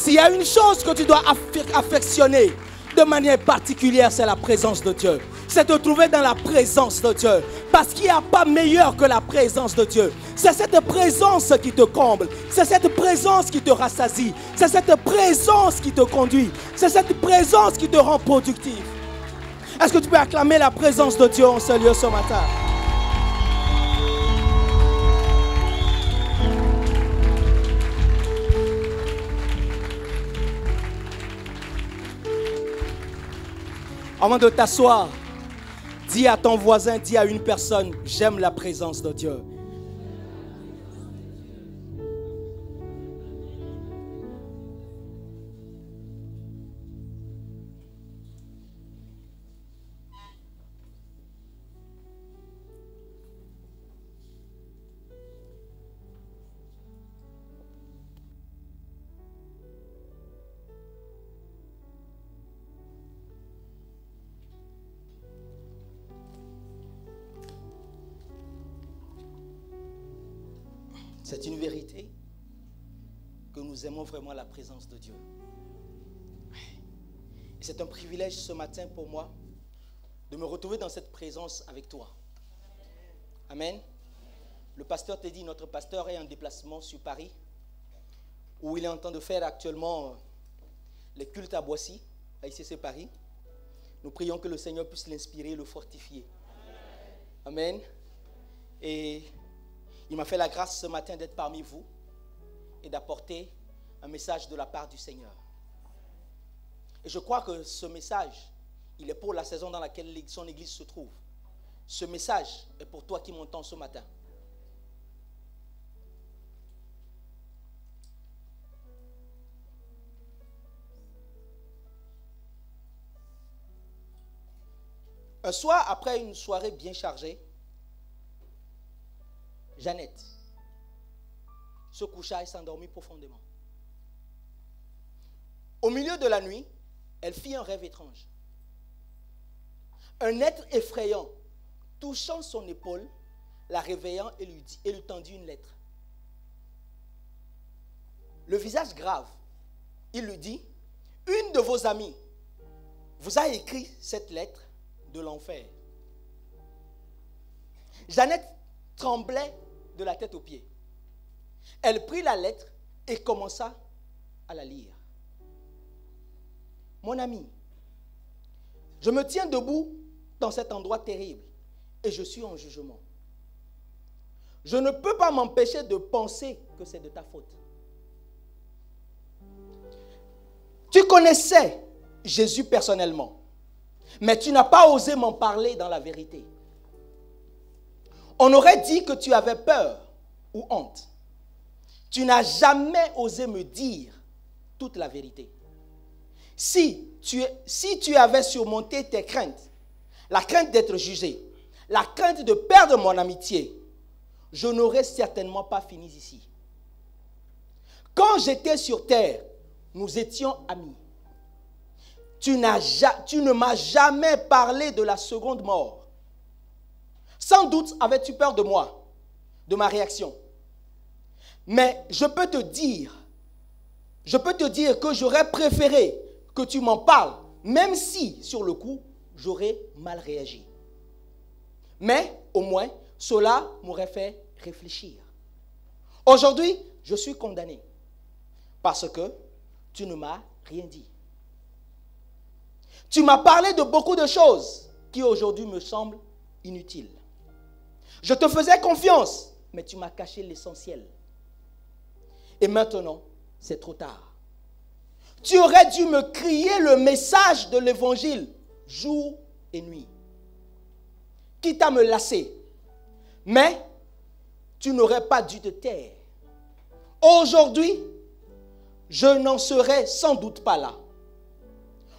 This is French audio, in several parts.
S'il y a une chose que tu dois affectionner de manière particulière, c'est la présence de Dieu. C'est te trouver dans la présence de Dieu. Parce qu'il n'y a pas meilleur que la présence de Dieu. C'est cette présence qui te comble. C'est cette présence qui te rassasie. C'est cette présence qui te conduit. C'est cette présence qui te rend productif. Est-ce que tu peux acclamer la présence de Dieu en ce lieu ce matin? Avant de t'asseoir, dis à ton voisin, dis à une personne, j'aime la présence de Dieu. C'est une vérité que nous aimons vraiment la présence de Dieu. Et c'est un privilège ce matin pour moi de me retrouver dans cette présence avec toi. Amen. Le pasteur t'a dit, notre pasteur est en déplacement sur Paris, où il est en train de faire actuellement les cultes à Boissy, à ICC Paris. Nous prions que le Seigneur puisse l'inspirer et le fortifier. Amen. Et il m'a fait la grâce ce matin d'être parmi vous et d'apporter un message de la part du Seigneur. Et je crois que ce message, il est pour la saison dans laquelle son église se trouve. Ce message est pour toi qui m'entends ce matin. Un soir, après une soirée bien chargée, Jeannette se coucha et s'endormit profondément. Au milieu de la nuit, elle fit un rêve étrange. Un être effrayant, touchant son épaule, la réveillant et lui tendit une lettre. Le visage grave, il lui dit, « Une de vos amies vous a écrit cette lettre de l'enfer. » Jeannette tremblait de la tête aux pieds. Elle prit la lettre et commença à la lire. Mon ami, je me tiens debout dans cet endroit terrible et je suis en jugement. Je ne peux pas m'empêcher de penser que c'est de ta faute. Tu connaissais Jésus personnellement, mais tu n'as pas osé m'en parler dans la vérité. On aurait dit que tu avais peur ou honte. Tu n'as jamais osé me dire toute la vérité. Si tu avais surmonté tes craintes, la crainte d'être jugé, la crainte de perdre mon amitié, je n'aurais certainement pas fini ici. Quand j'étais sur terre, nous étions amis. Tu ne m'as jamais parlé de la seconde mort. Sans doute avais-tu peur de moi, de ma réaction. Mais je peux te dire que j'aurais préféré que tu m'en parles, même si, sur le coup, j'aurais mal réagi. Mais, au moins, cela m'aurait fait réfléchir. Aujourd'hui, je suis condamné parce que tu ne m'as rien dit. Tu m'as parlé de beaucoup de choses qui aujourd'hui me semblent inutiles. Je te faisais confiance, mais tu m'as caché l'essentiel. Et maintenant, c'est trop tard. Tu aurais dû me crier le message de l'évangile jour et nuit, quitte à me lasser. Mais tu n'aurais pas dû te taire. Aujourd'hui, je n'en serais sans doute pas là.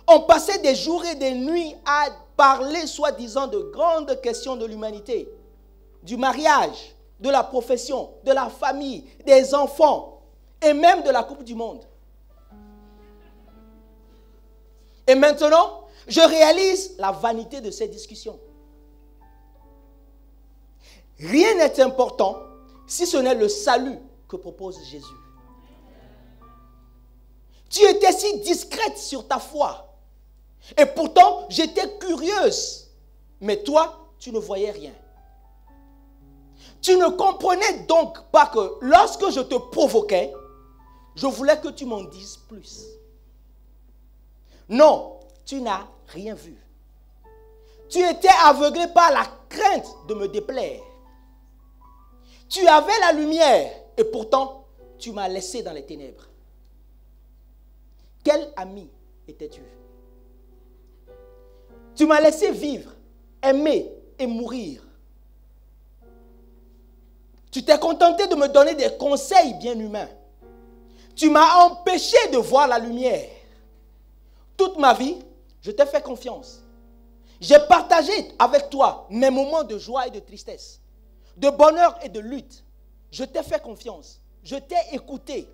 On passait des jours et des nuits à parler soi-disant de grandes questions de l'humanité, du mariage, de la profession, de la famille, des enfants et même de la Coupe du Monde. Et maintenant, je réalise la vanité de ces discussions. Rien n'est important si ce n'est le salut que propose Jésus. Tu étais si discrète sur ta foi. Et pourtant, j'étais curieuse. Mais toi, tu ne voyais rien. Tu ne comprenais donc pas que lorsque je te provoquais, je voulais que tu m'en dises plus. Non, tu n'as rien vu. Tu étais aveuglé par la crainte de me déplaire. Tu avais la lumière et pourtant, tu m'as laissé dans les ténèbres. Quel ami étais-tu? Tu m'as laissé vivre, aimer et mourir. Tu t'es contenté de me donner des conseils bien humains. Tu m'as empêché de voir la lumière. Toute ma vie, je t'ai fait confiance. J'ai partagé avec toi mes moments de joie et de tristesse, de bonheur et de lutte. Je t'ai fait confiance. Je t'ai écouté.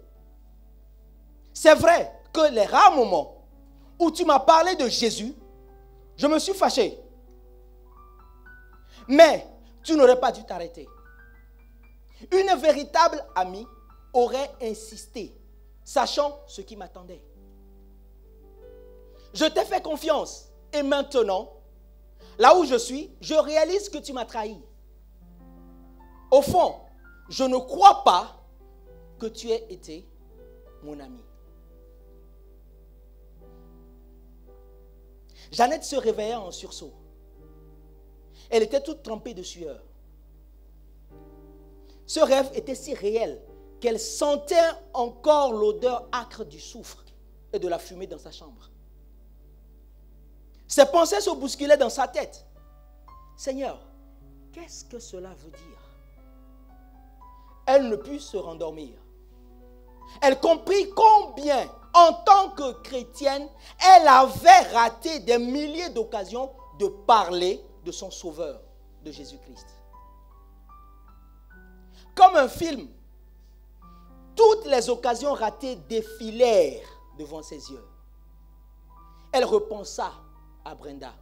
C'est vrai que les rares moments où tu m'as parlé de Jésus, je me suis fâché. Mais tu n'aurais pas dû t'arrêter. Une véritable amie aurait insisté, sachant ce qui m'attendait. Je t'ai fait confiance et maintenant, là où je suis, je réalise que tu m'as trahi. Au fond, je ne crois pas que tu aies été mon ami. Jeannette se réveilla en sursaut. Elle était toute trempée de sueur. Ce rêve était si réel qu'elle sentait encore l'odeur âcre du soufre et de la fumée dans sa chambre. Ses pensées se bousculaient dans sa tête. Seigneur, qu'est-ce que cela veut dire? Elle ne put se rendormir. Elle comprit combien, en tant que chrétienne, elle avait raté des milliers d'occasions de parler de son Sauveur, de Jésus-Christ. Comme un film, toutes les occasions ratées défilèrent devant ses yeux. Elle repensa à Brenda.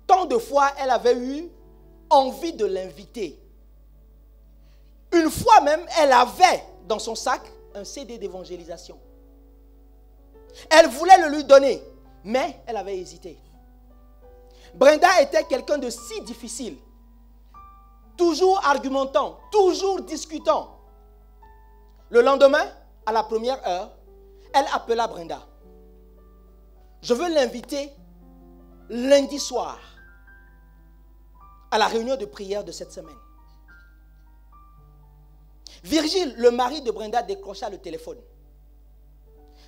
Tant de fois, elle avait eu envie de l'inviter. Une fois même, elle avait dans son sac un CD d'évangélisation. Elle voulait le lui donner, mais elle avait hésité. Brenda était quelqu'un de si difficile, toujours argumentant, toujours discutant. Le lendemain, à la première heure, elle appela Brenda. Je veux l'inviter lundi soir à la réunion de prière de cette semaine. Virgile, le mari de Brenda, décrocha le téléphone.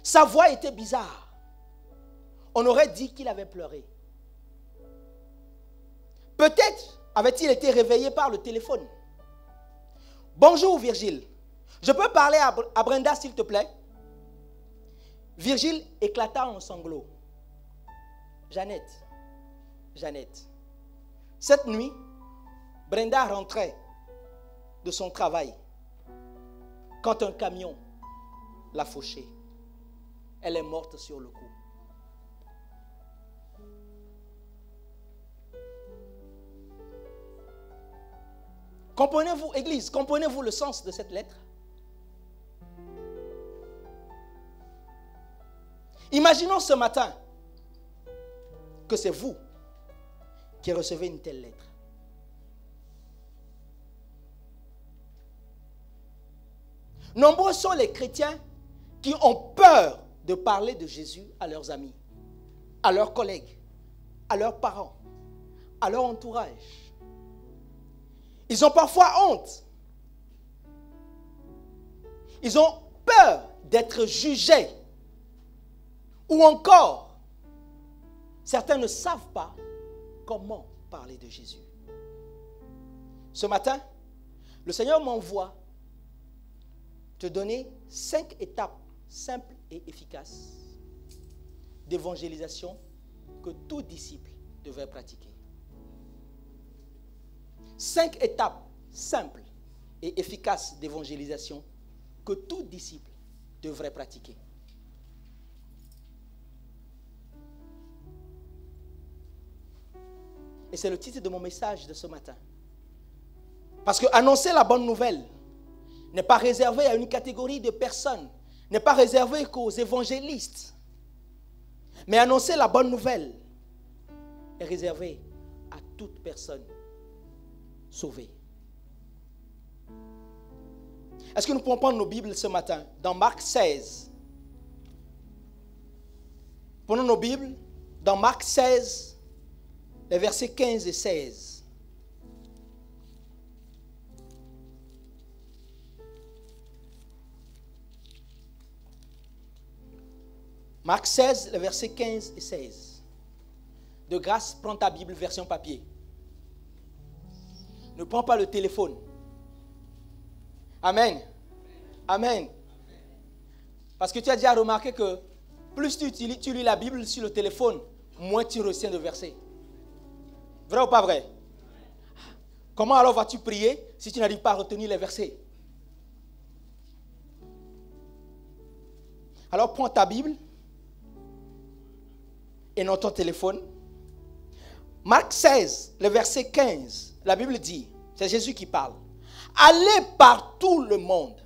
Sa voix était bizarre. On aurait dit qu'il avait pleuré. Peut-être avait-il été réveillé par le téléphone. Bonjour Virgile, je peux parler à Brenda s'il te plaît? Virgile éclata en sanglots. Jeannette. Cette nuit, Brenda rentrait de son travail quand un camion l'a fauchée. Elle est morte sur le coup. Comprenez-vous, Église, comprenez-vous le sens de cette lettre? Imaginons ce matin que c'est vous qui recevez une telle lettre. Nombreux sont les chrétiens qui ont peur de parler de Jésus à leurs amis, à leurs collègues, à leurs parents, à leur entourage. Ils ont parfois honte. Ils ont peur d'être jugés. Ou encore, certains ne savent pas comment parler de Jésus. Ce matin, le Seigneur m'envoie te donner 5 étapes simples et efficaces d'évangélisation que tout disciple devrait pratiquer. 5 étapes simples et efficaces d'évangélisation que tout disciple devrait pratiquer. Et c'est le titre de mon message de ce matin. Parce que annoncer la bonne nouvelle n'est pas réservé à une catégorie de personnes, n'est pas réservé qu'aux évangélistes. Mais annoncer la bonne nouvelle est réservé à toute personne sauvée. Est-ce que nous pouvons prendre nos Bibles ce matin dans Marc 16? Prenons nos Bibles dans Marc 16, les versets 15 et 16. Marc 16, les versets 15 et 16. De grâce, prends ta Bible version papier. Ne prends pas le téléphone. Amen. Amen. Parce que tu as déjà remarqué que plus tu lis la Bible sur le téléphone, moins tu retiens de versets. Vrai ou pas vrai? Comment alors vas-tu prier si tu n'arrives pas à retenir les versets? Alors prends ta Bible et non ton téléphone. Marc 16, le verset 15, la Bible dit, c'est Jésus qui parle. Allez par tout le monde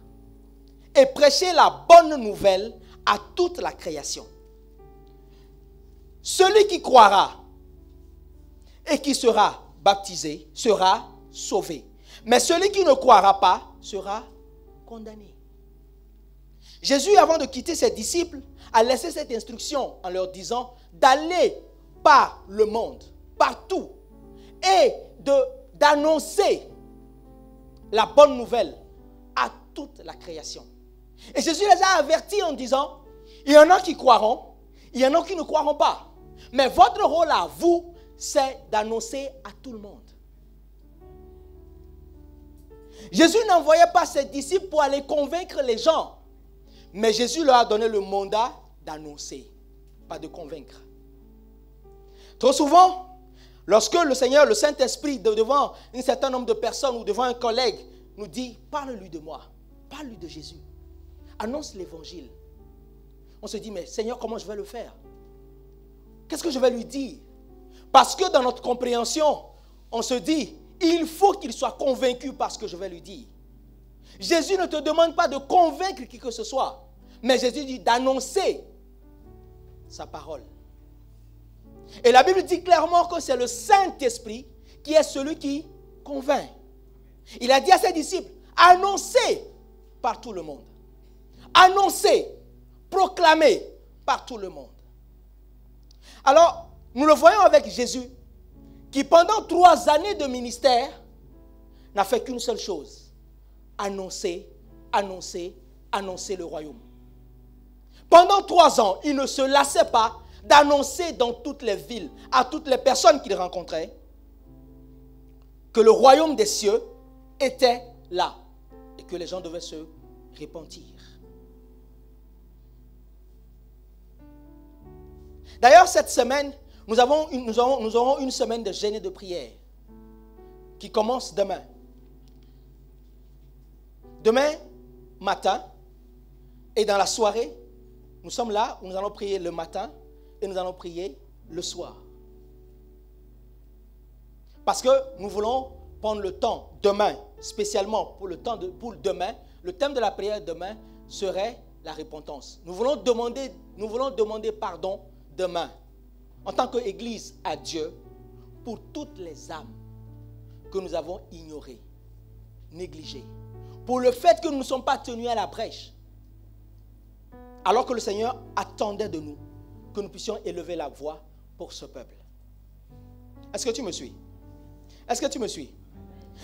et prêchez la bonne nouvelle à toute la création. Celui qui croira et qui sera baptisé sera sauvé. Mais celui qui ne croira pas sera condamné. Jésus, avant de quitter ses disciples, a laissé cette instruction en leur disant d'aller par le monde, partout, et d'annoncer la bonne nouvelle à toute la création. Et Jésus les a avertis en disant, il y en a qui croiront, il y en a qui ne croiront pas. Mais votre rôle à vous, c'est d'annoncer à tout le monde. Jésus n'envoyait pas ses disciples pour aller convaincre les gens. Mais Jésus leur a donné le mandat d'annoncer, pas de convaincre. Trop souvent, lorsque le Seigneur, le Saint-Esprit, devant un certain nombre de personnes ou devant un collègue, nous dit, parle-lui de moi, parle-lui de Jésus. Annonce l'évangile. On se dit, mais Seigneur, comment je vais le faire? Qu'est-ce que je vais lui dire? Parce que dans notre compréhension, on se dit, il faut qu'il soit convaincu par ce que je vais lui dire. Jésus ne te demande pas de convaincre qui que ce soit, mais Jésus dit d'annoncer sa parole. Et la Bible dit clairement que c'est le Saint-Esprit qui est celui qui convainc. Il a dit à ses disciples, annoncez par tout le monde. Annoncez, proclamez par tout le monde. Alors, nous le voyons avec Jésus, qui pendant 3 années de ministère, n'a fait qu'une seule chose. Annoncer, annoncer, annoncer le royaume. Pendant 3 ans, il ne se lassait pas d'annoncer dans toutes les villes, à toutes les personnes qu'il rencontrait, que le royaume des cieux était là et que les gens devaient se repentir. D'ailleurs, cette semaine, nous aurons une semaine de jeûne et de prière qui commence demain. Demain matin et dans la soirée, nous sommes là où nous allons prier le matin et nous allons prier le soir. Parce que nous voulons prendre le temps demain, spécialement pour demain, le thème de la prière demain serait la repentance. Nous voulons demander pardon demain, en tant qu'Église à Dieu, pour toutes les âmes que nous avons ignorées, négligées, pour le fait que nous ne sommes pas tenus à la brèche, alors que le Seigneur attendait de nous que nous puissions élever la voix pour ce peuple. Est-ce que tu me suis? Est-ce que tu me suis?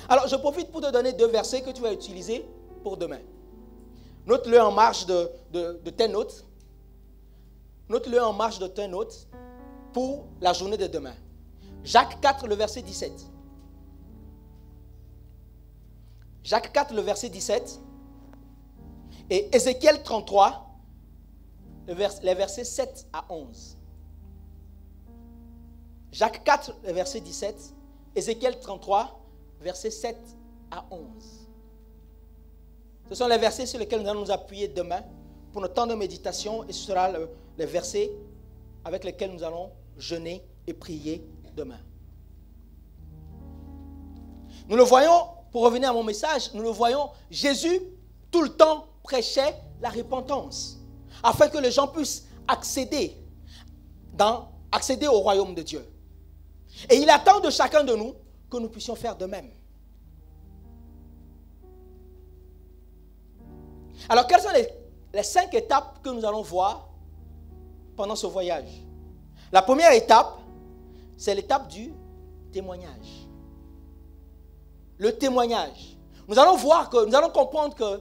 Alors, je profite pour te donner 2 versets que tu vas utiliser pour demain. Note-le en marge de tes notes. Note-le en marge de tes notes pour la journée de demain. Jacques 4, le verset 17. Jacques 4, le verset 17. Et Ézéchiel 33, les versets 7 à 11. Jacques 4, le verset 17. Ézéchiel 33, versets 7 à 11. Ce sont les versets sur lesquels nous allons nous appuyer demain pour notre temps de méditation, et ce sera les versets avec lesquels nous allons jeûner et prier demain. Nous le voyons, pour revenir à mon message, nous le voyons, Jésus tout le temps prêchait la repentance, afin que les gens puissent accéder au royaume de Dieu. Et il attend de chacun de nous que nous puissions faire de même. Alors, quelles sont les 5 étapes que nous allons voir pendant ce voyage? La première étape, c'est l'étape du témoignage. Le témoignage. Nous allons comprendre que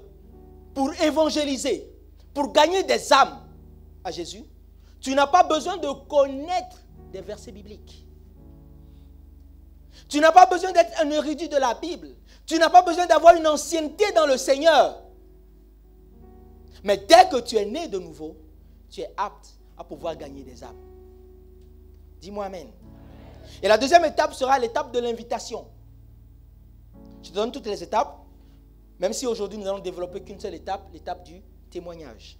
pour évangéliser, pour gagner des âmes à Jésus, tu n'as pas besoin de connaître des versets bibliques. Tu n'as pas besoin d'être un érudit de la Bible. Tu n'as pas besoin d'avoir une ancienneté dans le Seigneur. Mais dès que tu es né de nouveau, tu es apte à pouvoir gagner des âmes. Dis-moi Amen. Et la deuxième étape sera l'étape de l'invitation. Je te donne toutes les étapes, même si aujourd'hui nous allons développer qu'une seule étape, l'étape du témoignage.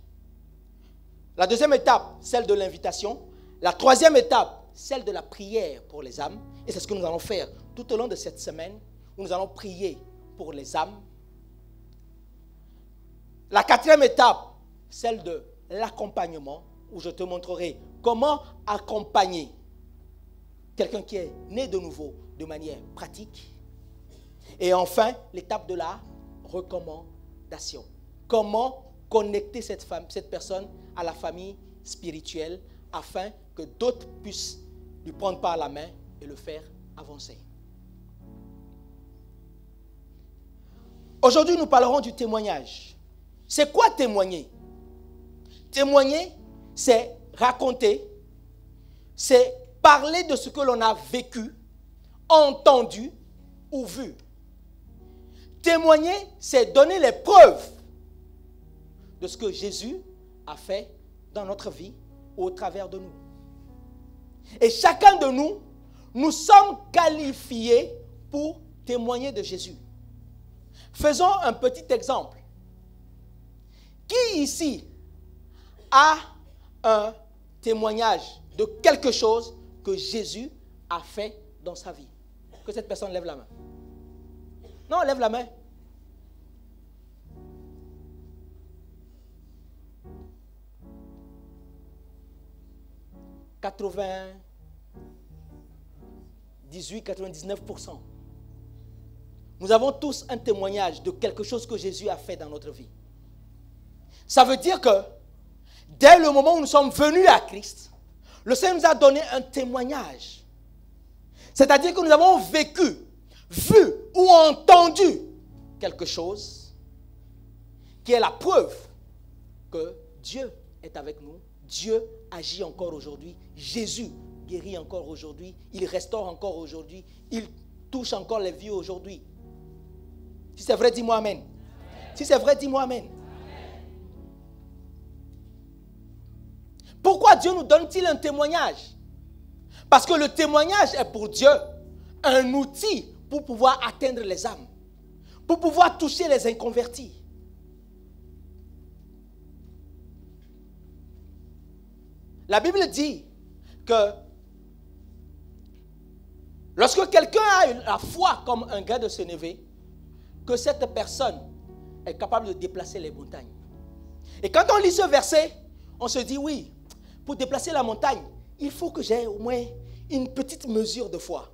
La deuxième étape, celle de l'invitation. La troisième étape, celle de la prière pour les âmes. Et c'est ce que nous allons faire tout au long de cette semaine, où nous allons prier pour les âmes. La quatrième étape, celle de l'accompagnement, où je te montrerai comment accompagner quelqu'un qui est né de nouveau de manière pratique. Et enfin, l'étape de la recommandation. Comment connecter cette personne à la famille spirituelle afin que d'autres puissent lui prendre par la main et le faire avancer. Aujourd'hui, nous parlerons du témoignage. C'est quoi témoigner? Témoigner, c'est raconter, c'est parler de ce que l'on a vécu, entendu ou vu. Témoigner, c'est donner les preuves de ce que Jésus a fait dans notre vie ou au travers de nous. Et chacun de nous, nous sommes qualifiés pour témoigner de Jésus. Faisons un petit exemple. Qui ici a un témoignage de quelque chose que Jésus a fait dans sa vie? Que cette personne lève la main. Non, lève la main. « 98-99%. Nous avons tous un témoignage de quelque chose que Jésus a fait dans notre vie. Ça veut dire que dès le moment où nous sommes venus à Christ, le Seigneur nous a donné un témoignage. C'est-à-dire que nous avons vécu, vu ou entendu quelque chose qui est la preuve que Dieu est avec nous. Dieu agit encore aujourd'hui. Jésus guérit encore aujourd'hui. Il restaure encore aujourd'hui. Il touche encore les vies aujourd'hui. Si c'est vrai, dis-moi Amen. Amen. Si c'est vrai, dis-moi Amen. Amen. Pourquoi Dieu nous donne-t-il un témoignage? Parce que le témoignage est pour Dieu un outil pour pouvoir atteindre les âmes, pour pouvoir toucher les inconvertis. La Bible dit que lorsque quelqu'un a la foi comme un grain de sénévé, que cette personne est capable de déplacer les montagnes. Et quand on lit ce verset, on se dit oui, pour déplacer la montagne, il faut que j'ai au moins une petite mesure de foi.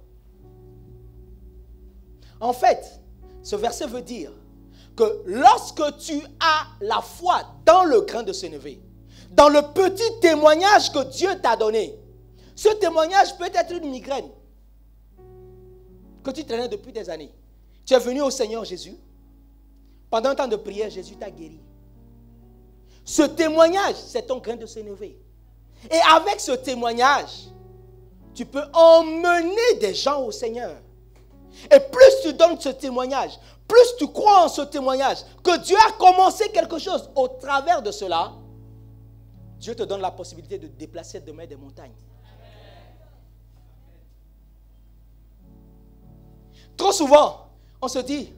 En fait, ce verset veut dire que lorsque tu as la foi dans le grain de sénévé, dans le petit témoignage que Dieu t'a donné, ce témoignage peut être une migraine que tu traînais depuis des années. Tu es venu au Seigneur Jésus. Pendant un temps de prière, Jésus t'a guéri. Ce témoignage, c'est ton grain de sénévé. Et avec ce témoignage, tu peux emmener des gens au Seigneur. Et plus tu donnes ce témoignage, plus tu crois en ce témoignage, que Dieu a commencé quelque chose au travers de cela, Dieu te donne la possibilité de déplacer demain des montagnes. Trop souvent, on se dit,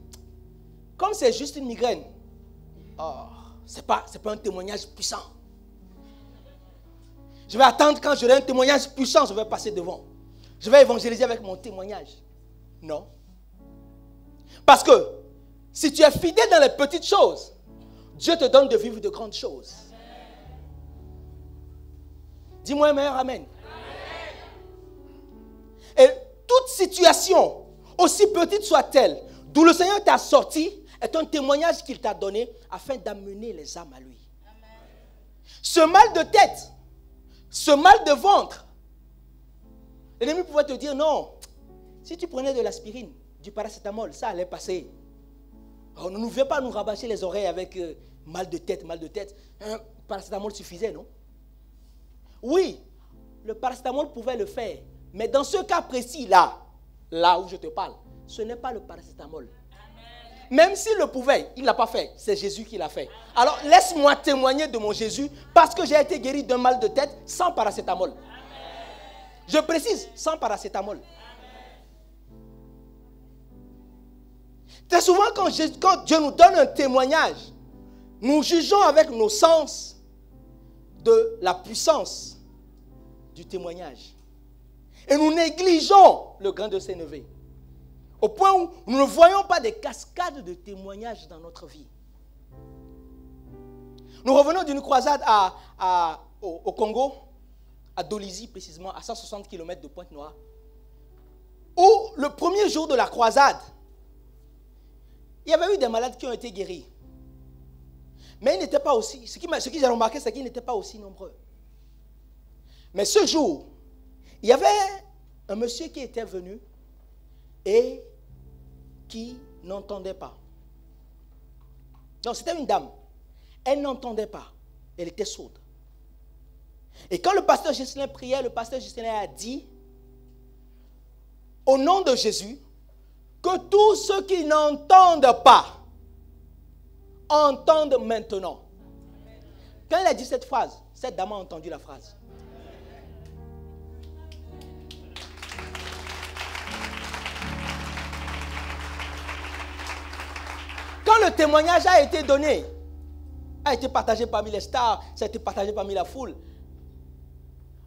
comme c'est juste une migraine, c'est pas un témoignage puissant. Je vais attendre quand j'aurai un témoignage puissant, je vais passer devant. Je vais évangéliser avec mon témoignage. Non. Parce que si tu es fidèle dans les petites choses, Dieu te donne de vivre de grandes choses. Dis-moi un meilleur amen. Et toute situation, aussi petite soit-elle, d'où le Seigneur t'a sorti, est un témoignage qu'il t'a donné afin d'amener les âmes à lui. Ce mal de tête, ce mal de ventre, l'ennemi pouvait te dire non, si tu prenais de l'aspirine, du paracétamol, ça allait passer. Alors, ne viens pas nous rabâcher les oreilles avec mal de tête. Paracétamol suffisait, non? Oui, le paracétamol pouvait le faire. Mais dans ce cas précis, là où je te parle, ce n'est pas le paracétamol. Même s'il le pouvait, il ne l'a pas fait. C'est Jésus qui l'a fait. Alors, laisse-moi témoigner de mon Jésus parce que j'ai été guéri d'un mal de tête sans paracétamol. Je précise, sans paracétamol. Très souvent, quand Dieu nous donne un témoignage, nous jugeons avec nos sens de la puissance du témoignage. Et nous négligeons le grain de sénévé. Au point où nous ne voyons pas des cascades de témoignages dans notre vie. Nous revenons d'une croisade au Congo, à Dolisie précisément, à 160 km de Pointe-Noire, où le premier jour de la croisade, il y avait eu des malades qui ont été guéris. Mais ils n'étaient pas aussi, ce que j'ai remarqué, c'est qu'ils n'étaient pas aussi nombreux. Mais ce jour, il y avait un monsieur qui était venu et qui n'entendait pas. Non, c'était une dame. Elle n'entendait pas. Elle était sourde. Et quand le pasteur Ghislain priait, le pasteur Ghislain a dit, au nom de Jésus, que tous ceux qui n'entendent pas, entendent maintenant. Quand elle a dit cette phrase, cette dame a entendu la phrase. Quand le témoignage a été donné, a été partagé parmi les stars, ça a été partagé parmi la foule,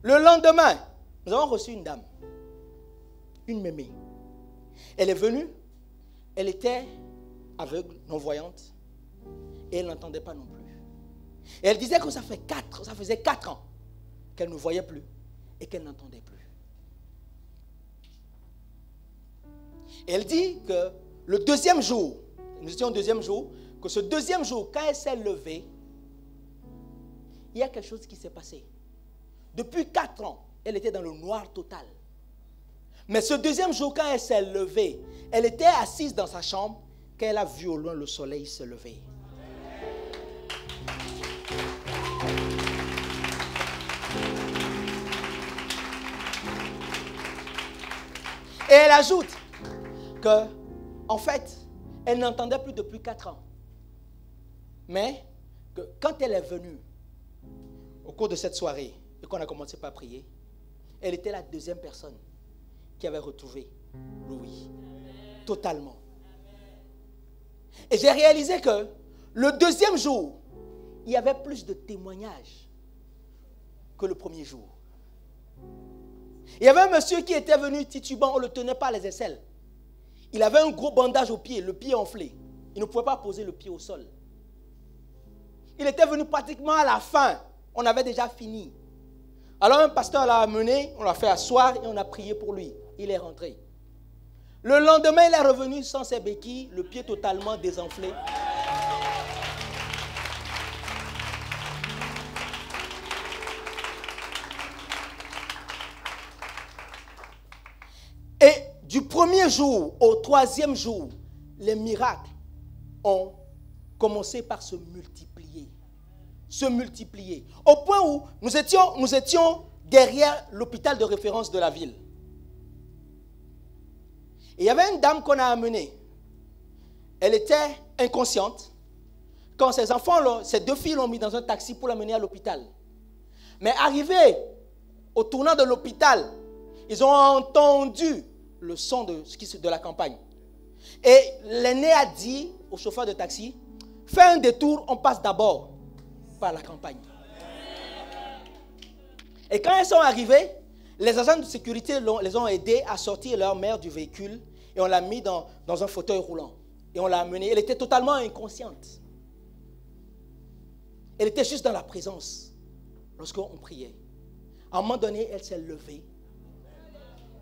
le lendemain, nous avons reçu une dame, une mémé. Elle est venue, elle était aveugle, non-voyante, et elle n'entendait pas non plus. Et elle disait que ça faisait 4 ans qu'elle ne voyait plus et qu'elle n'entendait plus. Et elle dit que le deuxième jour, nous étions au deuxième jour, que ce deuxième jour, quand elle s'est levée, il y a quelque chose qui s'est passé. Depuis 4 ans, elle était dans le noir total. Mais ce deuxième jour, quand elle s'est levée, elle était assise dans sa chambre, quand elle a vu au loin le soleil se lever. Et elle ajoute que, en fait, elle n'entendait plus depuis 4 ans. Mais que quand elle est venue, au cours de cette soirée, et qu'on a commencé par prier, elle était la deuxième personne qui avait retrouvé l'ouïe. Totalement. Et j'ai réalisé que le deuxième jour, il y avait plus de témoignages que le premier jour. Il y avait un monsieur qui était venu titubant, on ne le tenait pas les aisselles. Il avait un gros bandage au pied, le pied enflé. Il ne pouvait pas poser le pied au sol. Il était venu pratiquement à la fin. On avait déjà fini. Alors un pasteur l'a amené, on l'a fait asseoir et on a prié pour lui. Il est rentré. Le lendemain, il est revenu sans ses béquilles, le pied totalement désenflé. Et du premier jour au troisième jour, les miracles ont commencé par se multiplier. Se multiplier. Au point où nous étions derrière l'hôpital de référence de la ville. Et il y avait une dame qu'on a amenée. Elle était inconsciente. Quand ses 2 filles l'ont mis dans un taxi pour l'amener à l'hôpital. Mais arrivés au tournant de l'hôpital, ils ont entendu le son de la campagne. Et l'aîné a dit au chauffeur de taxi, fais un détour, on passe d'abord par la campagne. Et quand elles sont arrivées, les agents de sécurité les ont aidés à sortir leur mère du véhicule et on l'a mis dans un fauteuil roulant. Et on l'a amenée. Elle était totalement inconsciente. Elle était juste dans la présence lorsqu'on priait. À un moment donné, elle s'est levée.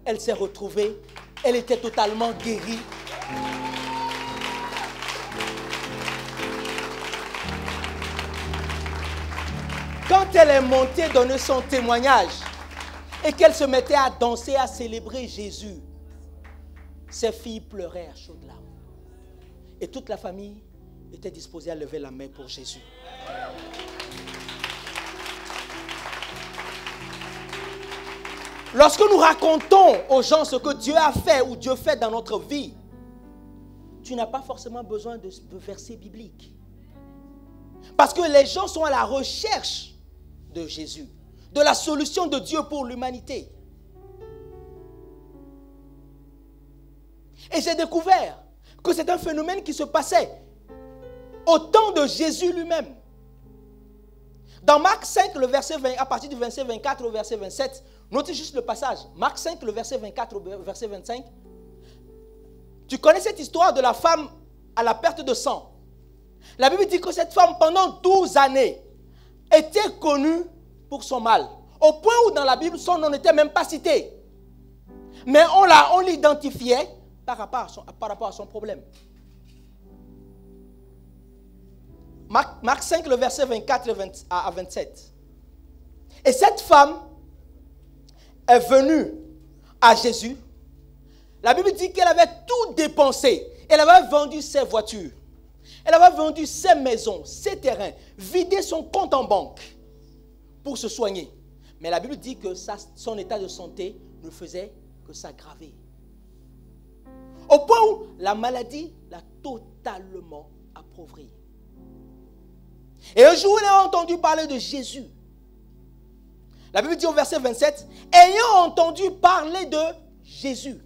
Elle s'est retrouvée. Elle était totalement guérie. Quand elle est montée donner son témoignage et qu'elle se mettait à danser, à célébrer Jésus, ses filles pleuraient à chaudes larmes. Et toute la famille était disposée à lever la main pour Jésus. Lorsque nous racontons aux gens ce que Dieu a fait ou Dieu fait dans notre vie, tu n'as pas forcément besoin de versets bibliques. Parce que les gens sont à la recherche de Jésus, de la solution de Dieu pour l'humanité. Et j'ai découvert que c'est un phénomène qui se passait au temps de Jésus lui-même. Dans Marc 5, le verset 20, à partir du verset 24 au verset 27, notez juste le passage. Marc 5, le verset 24 au verset 25. Tu connais cette histoire de la femme à la perte de sang. La Bible dit que cette femme, pendant 12 années, était connue pour son mal. Au point où dans la Bible, son nom n'était même pas cité. Mais on l'identifiait par rapport à son problème. Marc 5, le verset 24 à 27. Et cette femme est venue à Jésus. La Bible dit qu'elle avait tout dépensé. Elle avait vendu ses voitures. Elle avait vendu ses maisons, ses terrains, vidé son compte en banque pour se soigner. Mais la Bible dit que son état de santé ne faisait que s'aggraver. Au point où la maladie l'a totalement appauvrie. Et un jour, elle a entendu parler de Jésus. La Bible dit au verset 27, ayant entendu parler de Jésus.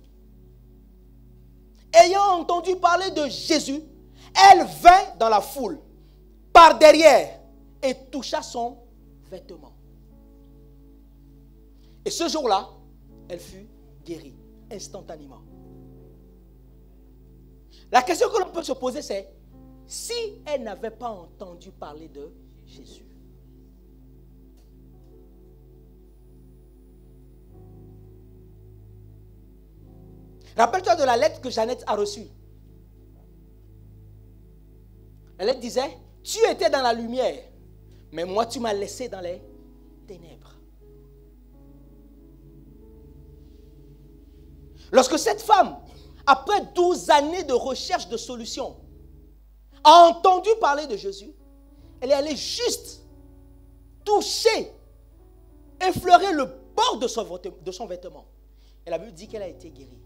Ayant entendu parler de Jésus, elle vint dans la foule, par derrière, et toucha son vêtement. Et ce jour-là, elle fut guérie, instantanément. La question que l'on peut se poser, c'est, si elle n'avait pas entendu parler de Jésus, rappelle-toi de la lettre que Jeannette a reçue. La lettre disait, tu étais dans la lumière, mais moi tu m'as laissé dans les ténèbres. Lorsque cette femme, après 12 années de recherche de solutions, a entendu parler de Jésus, elle est allée juste toucher, effleurer le bord de son vêtement. Et la Bible dit qu'elle a été guérie.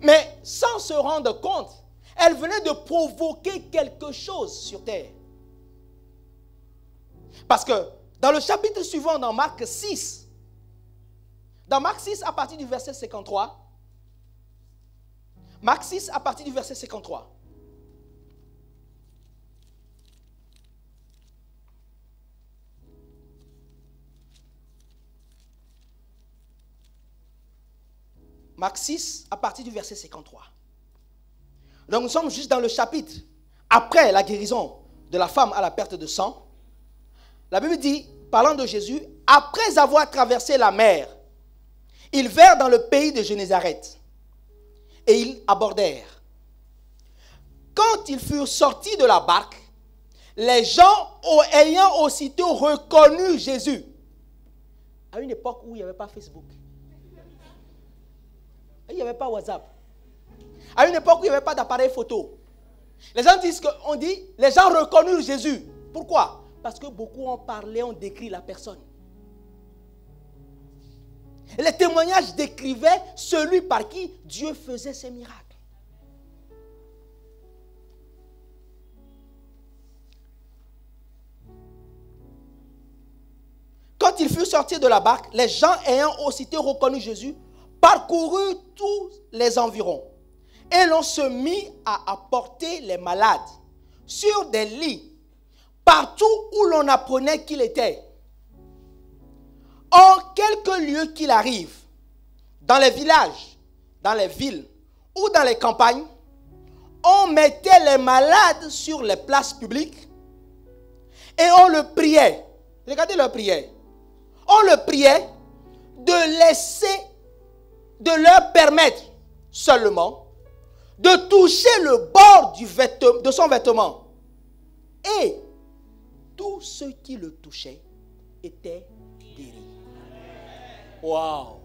Mais sans se rendre compte, elle venait de provoquer quelque chose sur terre. Parce que dans le chapitre suivant, dans Marc 6, à partir du verset 53, Marc 6, à partir du verset 53, Marc 6, à partir du verset 53. Donc nous sommes juste dans le chapitre après la guérison de la femme à la perte de sang. La Bible dit, parlant de Jésus, après avoir traversé la mer, ils vinrent dans le pays de Génézareth et ils abordèrent. Quand ils furent sortis de la barque, les gens ayant aussitôt reconnu Jésus, à une époque où il n'y avait pas Facebook, il n'y avait pas WhatsApp, à une époque où il n'y avait pas d'appareil photo, les gens disent qu'on dit, les gens reconnurent Jésus. Pourquoi? Parce que beaucoup ont parlé, ont décrit la personne. Les témoignages décrivaient celui par qui Dieu faisait ses miracles. Quand ils furent sortis de la barque, les gens ayant aussitôt reconnu Jésus, parcoururent tous les environs. Et l'on se mit à apporter les malades sur des lits, partout où l'on apprenait qu'il était. En quelque lieu qu'il arrive, dans les villages, dans les villes ou dans les campagnes, on mettait les malades sur les places publiques Et on le priait. Regardez leur prière. On le priait de leur permettre seulement de toucher le bord de son vêtement. Et tous ceux qui le touchaient étaient guéris. Waouh!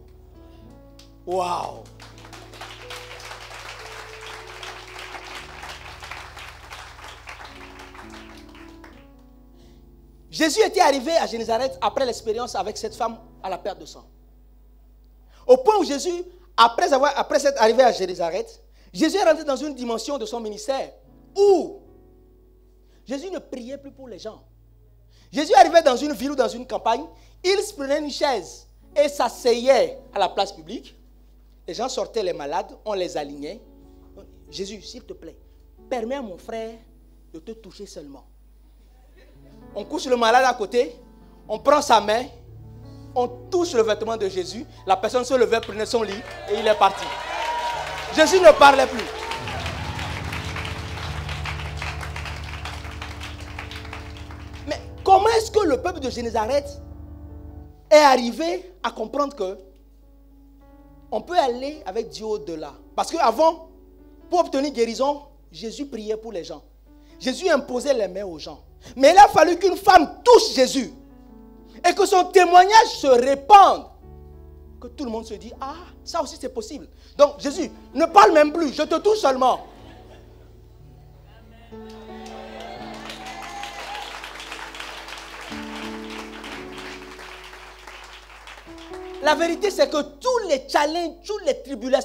Waouh! Jésus était arrivé à Génézareth après l'expérience avec cette femme à la perte de sang. Au point où Jésus, après être arrivé à Génézareth, Jésus est rentré dans une dimension de son ministère où Jésus ne priait plus pour les gens. Jésus arrivait dans une ville ou dans une campagne, il se prenait une chaise et s'asseyait à la place publique. Les gens sortaient les malades, on les alignait. Jésus, s'il te plaît, permets à mon frère de te toucher seulement. On couche le malade à côté, on prend sa main, on touche le vêtement de Jésus, la personne se levait, prenait son lit et il est parti. Jésus ne parlait plus. Mais comment est-ce que le peuple de Génézareth est arrivé à comprendre que on peut aller avec Dieu au-delà? Parce qu'avant, pour obtenir guérison, Jésus priait pour les gens. Jésus imposait les mains aux gens. Mais il a fallu qu'une femme touche Jésus et que son témoignage se répande. Que tout le monde se dit, ah, ça aussi c'est possible. Donc Jésus, ne parle même plus, je te touche seulement. La vérité, c'est que tous les challenges,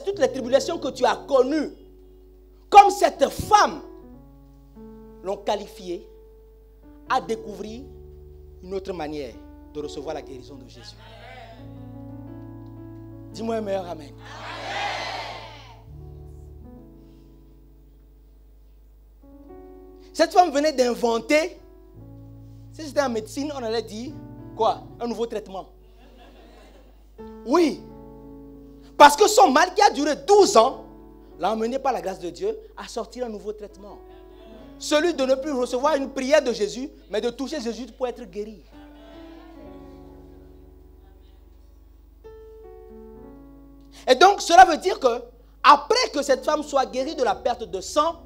toutes les tribulations que tu as connues, comme cette femme, l'ont qualifiée à découvrir une autre manière de recevoir la guérison de Jésus. Dis-moi un meilleur amen. Cette femme venait d'inventer, si c'était en médecine, on allait dire, quoi? Un nouveau traitement. Oui. Parce que son mal qui a duré 12 ans, l'a emmené par la grâce de Dieu à sortir un nouveau traitement. Celui de ne plus recevoir une prière de Jésus, mais de toucher Jésus pour être guéri. Et donc, cela veut dire que, après que cette femme soit guérie de la perte de sang,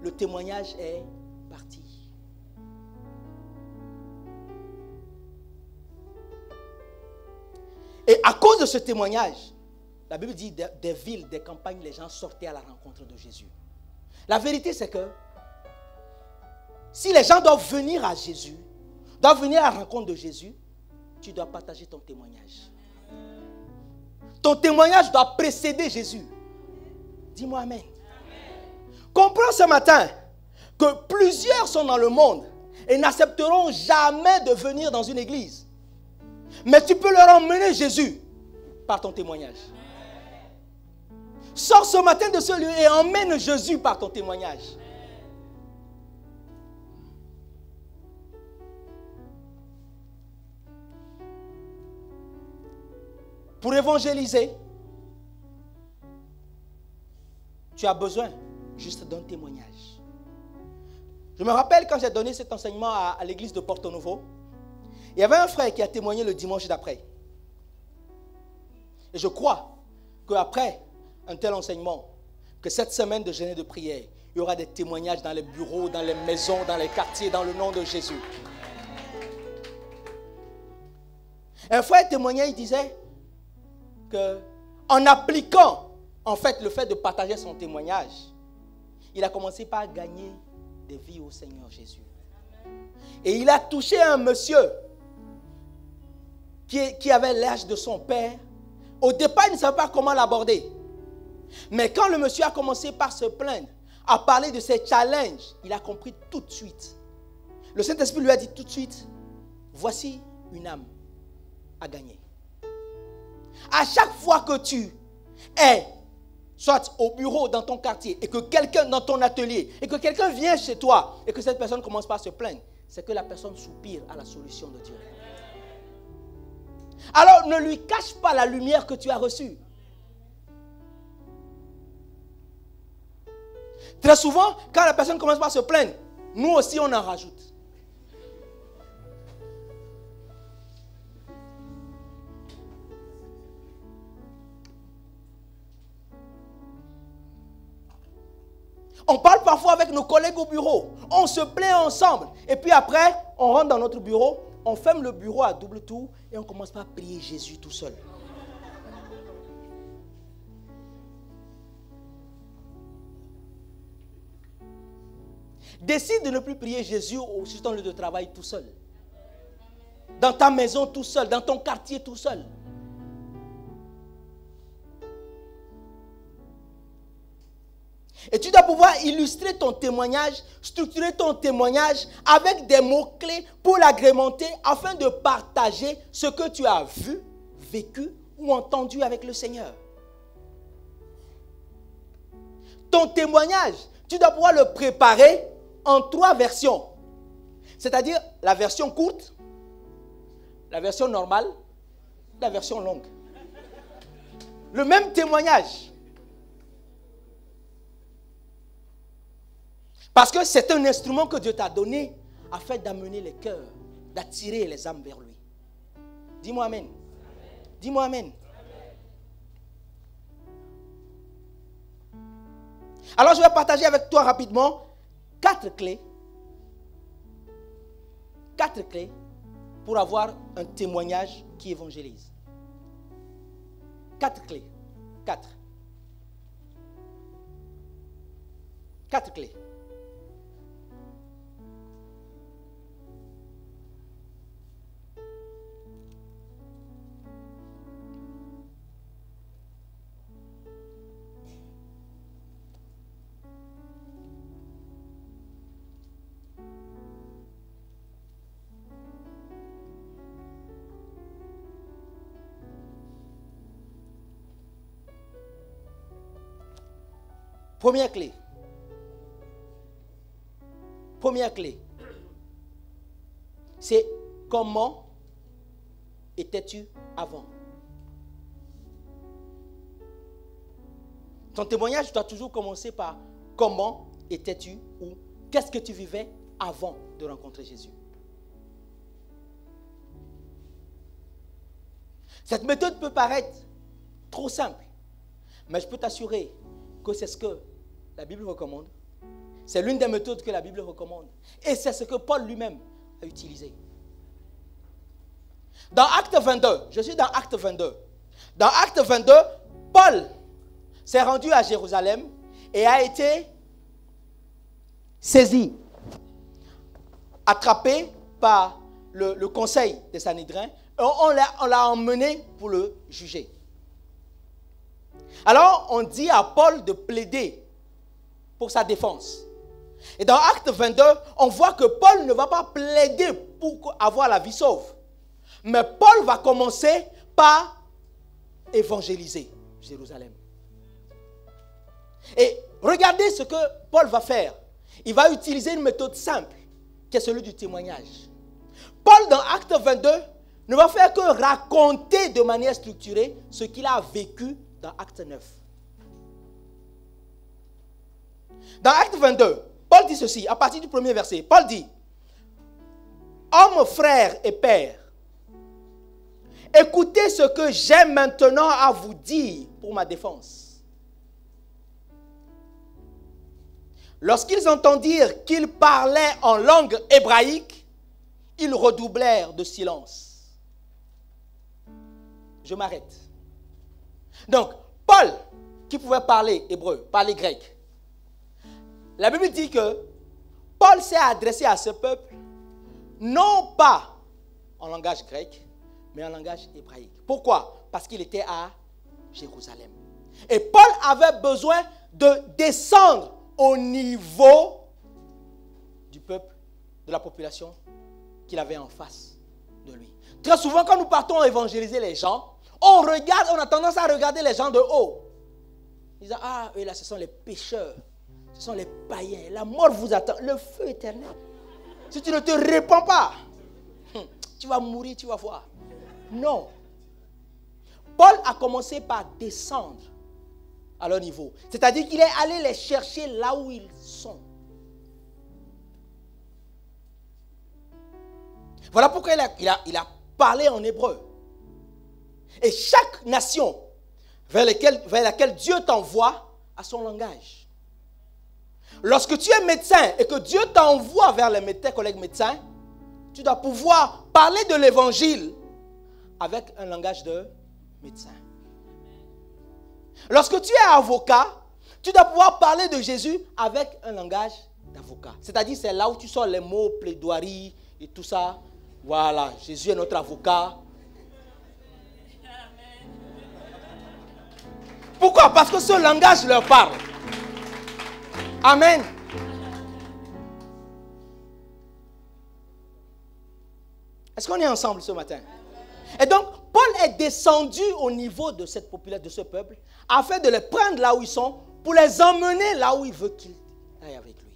le témoignage est parti. Et à cause de ce témoignage, la Bible dit des villes, des campagnes, les gens sortaient à la rencontre de Jésus. La vérité, c'est que si les gens doivent venir à Jésus, doivent venir à la rencontre de Jésus, tu dois partager ton témoignage. Ton témoignage doit précéder Jésus. Dis-moi amen. Comprends ce matin que plusieurs sont dans le monde et n'accepteront jamais de venir dans une église. Mais tu peux leur emmener Jésus par ton témoignage. Sors ce matin de ce lieu et emmène Jésus par ton témoignage. Pour évangéliser, tu as besoin juste d'un témoignage. Je me rappelle quand j'ai donné cet enseignement à l'église de Porto Novo, il y avait un frère qui a témoigné le dimanche d'après. Et je crois qu'après un tel enseignement, que cette semaine de jeûne et de prière, il y aura des témoignages dans les bureaux, dans les maisons, dans les quartiers, dans le nom de Jésus. Un frère témoignait, il disait qu'en appliquant en fait le fait de partager son témoignage, il a commencé par gagner des vies au Seigneur Jésus. Et il a touché un monsieur qui avait l'âge de son père. Au départ, il ne savait pas comment l'aborder. Mais quand le monsieur a commencé par se plaindre, à parler de ses challenges, il a compris tout de suite. Le Saint-Esprit lui a dit tout de suite, voici une âme à gagner. À chaque fois que tu es, soit au bureau, dans ton quartier, et que quelqu'un dans ton atelier, et que quelqu'un vient chez toi, et que cette personne commence par se plaindre, c'est que la personne soupire à la solution de Dieu. Alors ne lui cache pas la lumière que tu as reçue. Très souvent, quand la personne commence par se plaindre, nous aussi on en rajoute. On parle parfois avec nos collègues au bureau. On se plaint ensemble. Et puis après, on rentre dans notre bureau, on ferme le bureau à double tour et on commence par prier Jésus tout seul. Décide de ne plus prier Jésus sur ton lieu de travail tout seul. Dans ta maison tout seul, dans ton quartier tout seul. Et tu dois pouvoir illustrer ton témoignage, structurer ton témoignage avec des mots-clés pour l'agrémenter afin de partager ce que tu as vu, vécu ou entendu avec le Seigneur. Ton témoignage, tu dois pouvoir le préparer en 3 versions. C'est-à-dire la version courte, la version normale, la version longue. Le même témoignage. Parce que c'est un instrument que Dieu t'a donné afin d'amener les cœurs, d'attirer les âmes vers lui. Dis-moi amen. Dis-moi amen. Alors je vais partager avec toi rapidement 4 clés. 4 clés pour avoir un témoignage qui évangélise. 4 clés. 4. 4 clés. Première clé. Première clé. C'est comment étais-tu avant? Ton témoignage doit toujours commencer par comment étais-tu ou qu'est-ce que tu vivais avant de rencontrer Jésus. Cette méthode peut paraître trop simple, mais je peux t'assurer que c'est ce que la Bible recommande. C'est l'une des méthodes que la Bible recommande. Et c'est ce que Paul lui-même a utilisé. Dans Acte 22, je suis dans Acte 22. Dans Acte 22, Paul s'est rendu à Jérusalem et a été saisi, attrapé par le conseil des Sanhédrins. On l'a emmené pour le juger. Alors, on dit à Paul de plaider pour sa défense. Et dans Acte 22, on voit que Paul ne va pas plaider pour avoir la vie sauve. Mais Paul va commencer par évangéliser Jérusalem. Et regardez ce que Paul va faire. Il va utiliser une méthode simple, qui est celle du témoignage. Paul, dans Acte 22, ne va faire que raconter de manière structurée ce qu'il a vécu dans Acte 9. Dans Acte 22, Paul dit ceci, à partir du premier verset. Paul dit, « Hommes, frères et pères, écoutez ce que j'ai maintenant à vous dire pour ma défense. » Lorsqu'ils entendirent qu'il parlait en langue hébraïque, ils redoublèrent de silence. Je m'arrête. Donc, Paul, qui pouvait parler hébreu, parler grec, la Bible dit que Paul s'est adressé à ce peuple, non pas en langage grec, mais en langage hébraïque. Pourquoi? Parce qu'il était à Jérusalem. Et Paul avait besoin de descendre au niveau du peuple, de la population qu'il avait en face de lui. Très souvent, quand nous partons évangéliser les gens, on a tendance à regarder les gens de haut. Ils disent, ah, eux là, ce sont les pécheurs, ce sont les païens, la mort vous attend, le feu éternel. Si tu ne te répands pas, tu vas mourir, tu vas voir. Non. Paul a commencé par descendre à leur niveau. C'est-à-dire qu'il est allé les chercher là où ils sont. Voilà pourquoi il a parlé en hébreu. Et chaque nation vers laquelle Dieu t'envoie a son langage. Lorsque tu es médecin et que Dieu t'envoie vers tes collègues médecins, tu dois pouvoir parler de l'évangile avec un langage de médecin. Lorsque tu es avocat, tu dois pouvoir parler de Jésus avec un langage d'avocat. C'est-à-dire, c'est là où tu sors les mots, plaidoirie et tout ça. Voilà, Jésus est notre avocat. Pourquoi? Parce que ce langage leur parle. Amen. Est-ce qu'on est ensemble ce matin? Et donc, Paul est descendu au niveau de cette population, de ce peuple, afin de les prendre là où ils sont, pour les emmener là où il veut qu'ils aillent avec lui.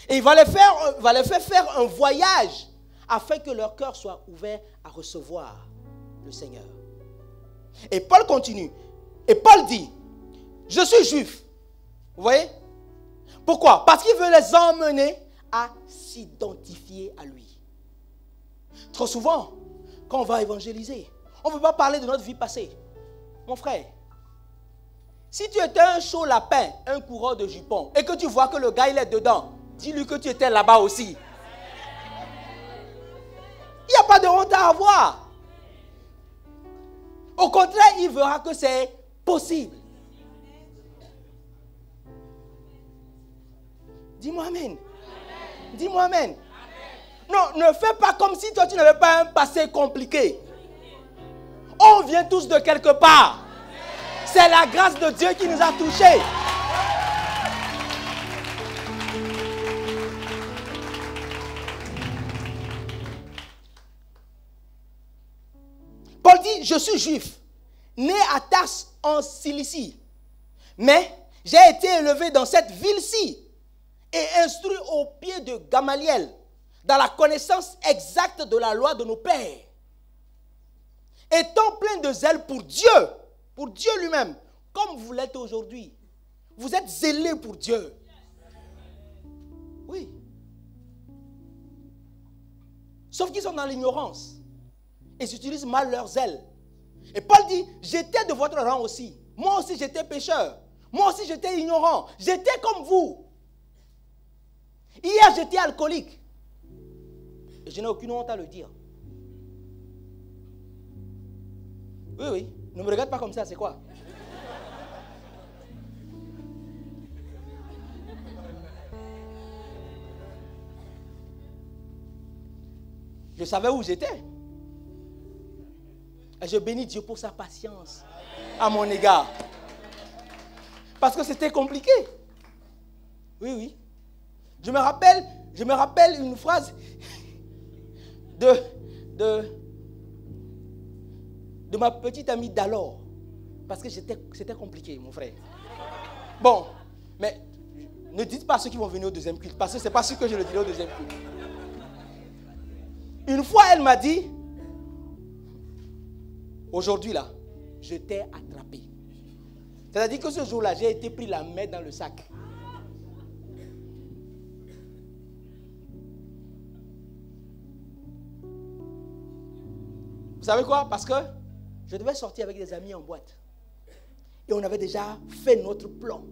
Et il va les faire faire un voyage, afin que leur cœur soit ouvert à recevoir le Seigneur. Et Paul continue. Et Paul dit, je suis juif. Vous voyez? Pourquoi? Parce qu'il veut les emmener à s'identifier à lui. Trop souvent, quand on va évangéliser, on ne veut pas parler de notre vie passée. Mon frère, si tu étais un chaud lapin, un coureur de jupons, et que tu vois que le gars il est dedans, dis-lui que tu étais là-bas aussi. Il n'y a pas de honte à avoir. Au contraire, il verra que c'est possible. Dis-moi amen. Dis-moi amen. Non, ne fais pas comme si toi tu n'avais pas un passé compliqué. On vient tous de quelque part. C'est la grâce de Dieu qui nous a touchés. Paul dit, je suis juif, né à Tarse en Cilicie, mais j'ai été élevé dans cette ville-ci et instruit au pied de Gamaliel, dans la connaissance exacte de la loi de nos pères. Étant plein de zèle pour Dieu lui-même, comme vous l'êtes aujourd'hui. Vous êtes zélés pour Dieu. Oui. Sauf qu'ils sont dans l'ignorance. Ils utilisent mal leur zèle. Et Paul dit, j'étais de votre rang aussi. Moi aussi j'étais pécheur. Moi aussi j'étais ignorant. J'étais comme vous. Hier j'étais alcoolique. Et je n'ai aucune honte à le dire. Oui, oui. Ne me regarde pas comme ça, c'est quoi? Je savais où j'étais. Et je bénis Dieu pour sa patience à mon égard. Parce que c'était compliqué. Oui, oui. Je me rappelle une phrase de ma petite amie d'alors. Parce que c'était compliqué, mon frère. Bon, mais ne dites pas à ceux qui vont venir au deuxième culte, parce que ce n'est pas ce que je le dirai au deuxième culte. Une fois, elle m'a dit, aujourd'hui là, je t'ai attrapé. C'est-à-dire que ce jour-là, j'ai été pris la main dans le sac. Vous savez quoi? Parce que je devais sortir avec des amis en boîte. Et on avait déjà fait notre plan.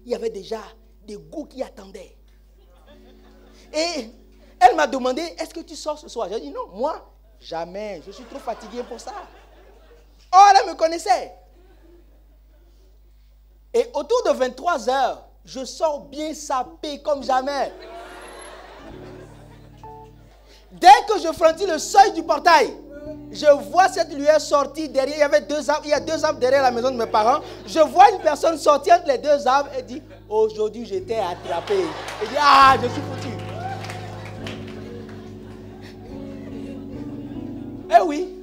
Il y avait déjà des goûts qui attendaient. Et elle m'a demandé, est-ce que tu sors ce soir? J'ai dit non, moi, jamais. Je suis trop fatigué pour ça. Oh, elle me connaissait. Et autour de 23h, je sors bien sapé comme jamais. Dès que je franchis le seuil du portail, je vois cette lueur sortir derrière. Il y avait deux arbres. Il y a deux arbres derrière la maison de mes parents. Je vois une personne sortir entre les deux arbres et dit, aujourd'hui j'étais attrapé. Et dit, ah, je suis foutu. Eh oui,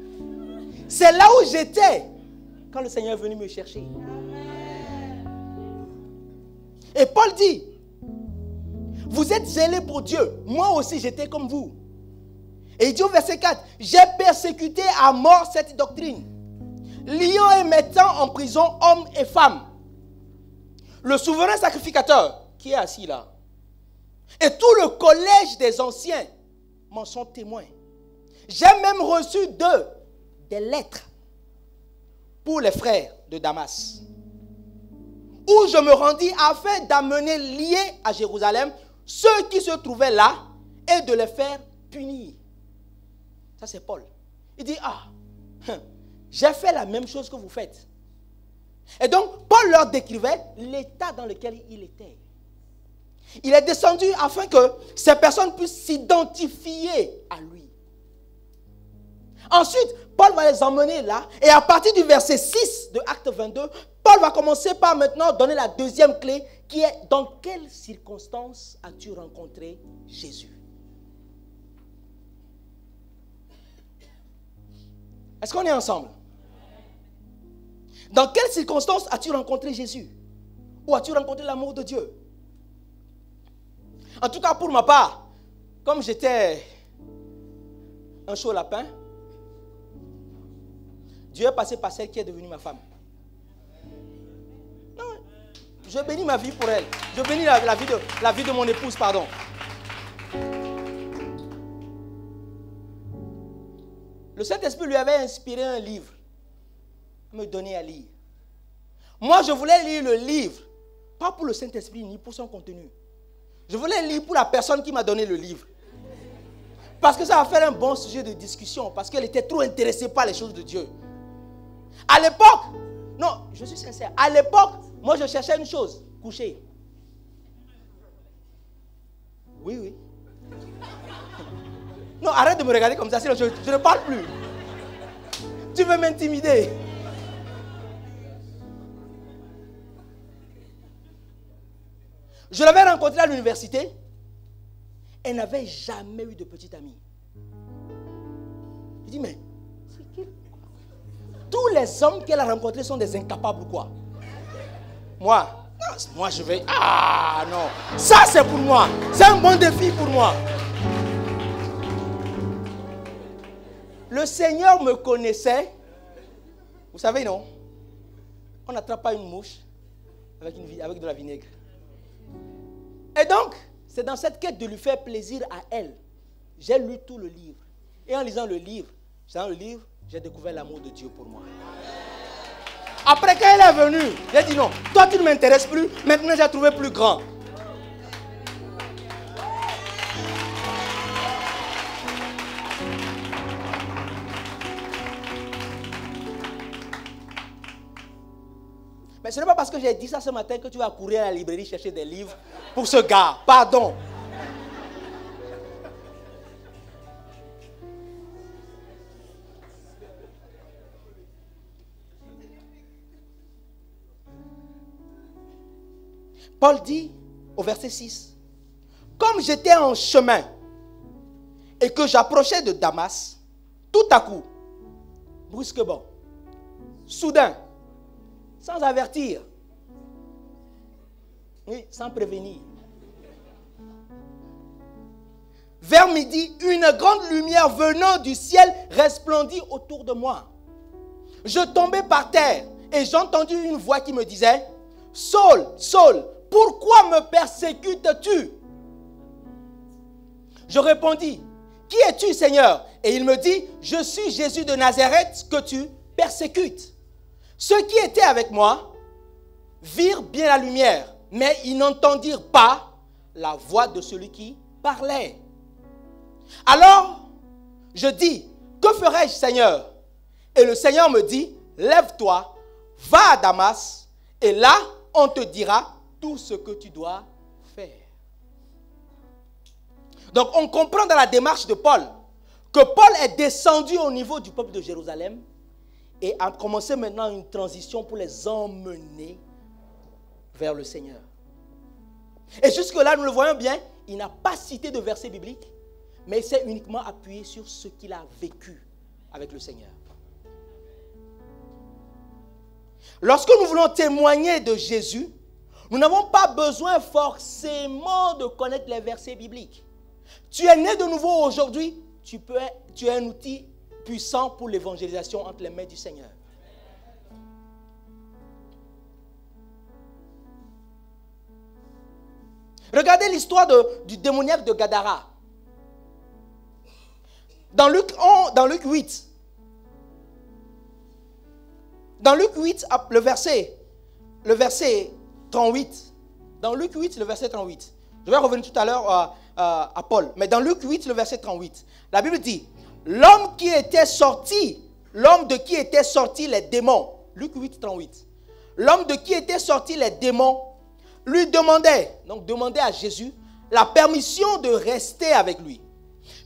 c'est là où j'étais quand le Seigneur est venu me chercher. Et Paul dit, vous êtes zélés pour Dieu. Moi aussi j'étais comme vous. Et il dit au verset 4, j'ai persécuté à mort cette doctrine, liant et mettant en prison hommes et femmes. Le souverain sacrificateur qui est assis là, et tout le collège des anciens m'en sont témoins. J'ai même reçu d'eux des lettres pour les frères de Damas, où je me rendis afin d'amener liés à Jérusalem ceux qui se trouvaient là et de les faire punir. Ça, c'est Paul. Il dit, j'ai fait la même chose que vous faites. Et donc, Paul leur décrivait l'état dans lequel il était. Il est descendu afin que ces personnes puissent s'identifier à lui. Ensuite, Paul va les emmener là. Et à partir du verset 6 de Acte 22, Paul va commencer par maintenant donner la deuxième clé qui est dans quelles circonstances as-tu rencontré Jésus? Est-ce qu'on est ensemble? Dans quelles circonstances as-tu rencontré Jésus? Ou as-tu rencontré l'amour de Dieu? En tout cas, pour ma part, comme j'étais un chaud lapin, Dieu est passé par celle qui est devenue ma femme. Non, je bénis ma vie pour elle. Je bénis la vie de mon épouse, pardon. Le Saint-Esprit lui avait inspiré un livre à me donner à lire. Moi, je voulais lire le livre, pas pour le Saint-Esprit ni pour son contenu. Je voulais lire pour la personne qui m'a donné le livre. Parce que ça va faire un bon sujet de discussion, parce qu'elle était trop intéressée par les choses de Dieu. À l'époque, non, je suis sincère, à l'époque, moi je cherchais une chose, coucher. Oui. Non, arrête de me regarder comme ça, sinon je ne parle plus. Tu veux m'intimider? Je l'avais rencontrée à l'université. Elle n'avait jamais eu de petite amie. Je dis, mais c'est qui? Tous les hommes qu'elle a rencontrés sont des incapables ou quoi? Moi je vais... Ah non, ça c'est pour moi. C'est un bon défi pour moi. Le Seigneur me connaissait. Vous savez, non? On n'attrape pas une mouche avec de la vinaigre. Et donc, c'est dans cette quête de lui faire plaisir à elle. J'ai lu tout le livre. Et en lisant le livre, j'ai découvert l'amour de Dieu pour moi. Après, quand elle est venue, j'ai dit non, toi tu ne m'intéresses plus, maintenant j'ai trouvé plus grand. Mais ce n'est pas parce que j'ai dit ça ce matin que tu vas courir à la librairie chercher des livres pour ce gars. Pardon. Paul dit au verset 6, comme j'étais en chemin et que j'approchais de Damas, tout à coup, brusquement, soudain, sans avertir, oui, sans prévenir. Vers midi, une grande lumière venant du ciel resplendit autour de moi. Je tombais par terre et j'entendis une voix qui me disait, Saul, Saul, pourquoi me persécutes-tu? Je répondis, qui es-tu, Seigneur? Et il me dit, je suis Jésus de Nazareth que tu persécutes. Ceux qui étaient avec moi virent bien la lumière, mais ils n'entendirent pas la voix de celui qui parlait. Alors, je dis, que ferai-je, Seigneur? Et le Seigneur me dit, lève-toi, va à Damas, et là, on te dira tout ce que tu dois faire. Donc, on comprend dans la démarche de Paul que Paul est descendu au niveau du peuple de Jérusalem et a commencé maintenant une transition pour les emmener vers le Seigneur. Et jusque-là, nous le voyons bien, il n'a pas cité de verset biblique, mais il s'est uniquement appuyé sur ce qu'il a vécu avec le Seigneur. Lorsque nous voulons témoigner de Jésus, nous n'avons pas besoin forcément de connaître les versets bibliques. Tu es né de nouveau aujourd'hui, tu es un outil puissant pour l'évangélisation entre les mains du Seigneur. Regardez l'histoire du démoniaque de Gadara. Dans Luc 8, le verset 38, dans Luc 8, le verset 38, je vais revenir tout à l'heure à Paul, mais dans Luc 8, le verset 38, la Bible dit, l'homme de qui étaient sortis les démons, Luc 8, 38, l'homme de qui étaient sortis les démons lui demandait à Jésus la permission de rester avec lui.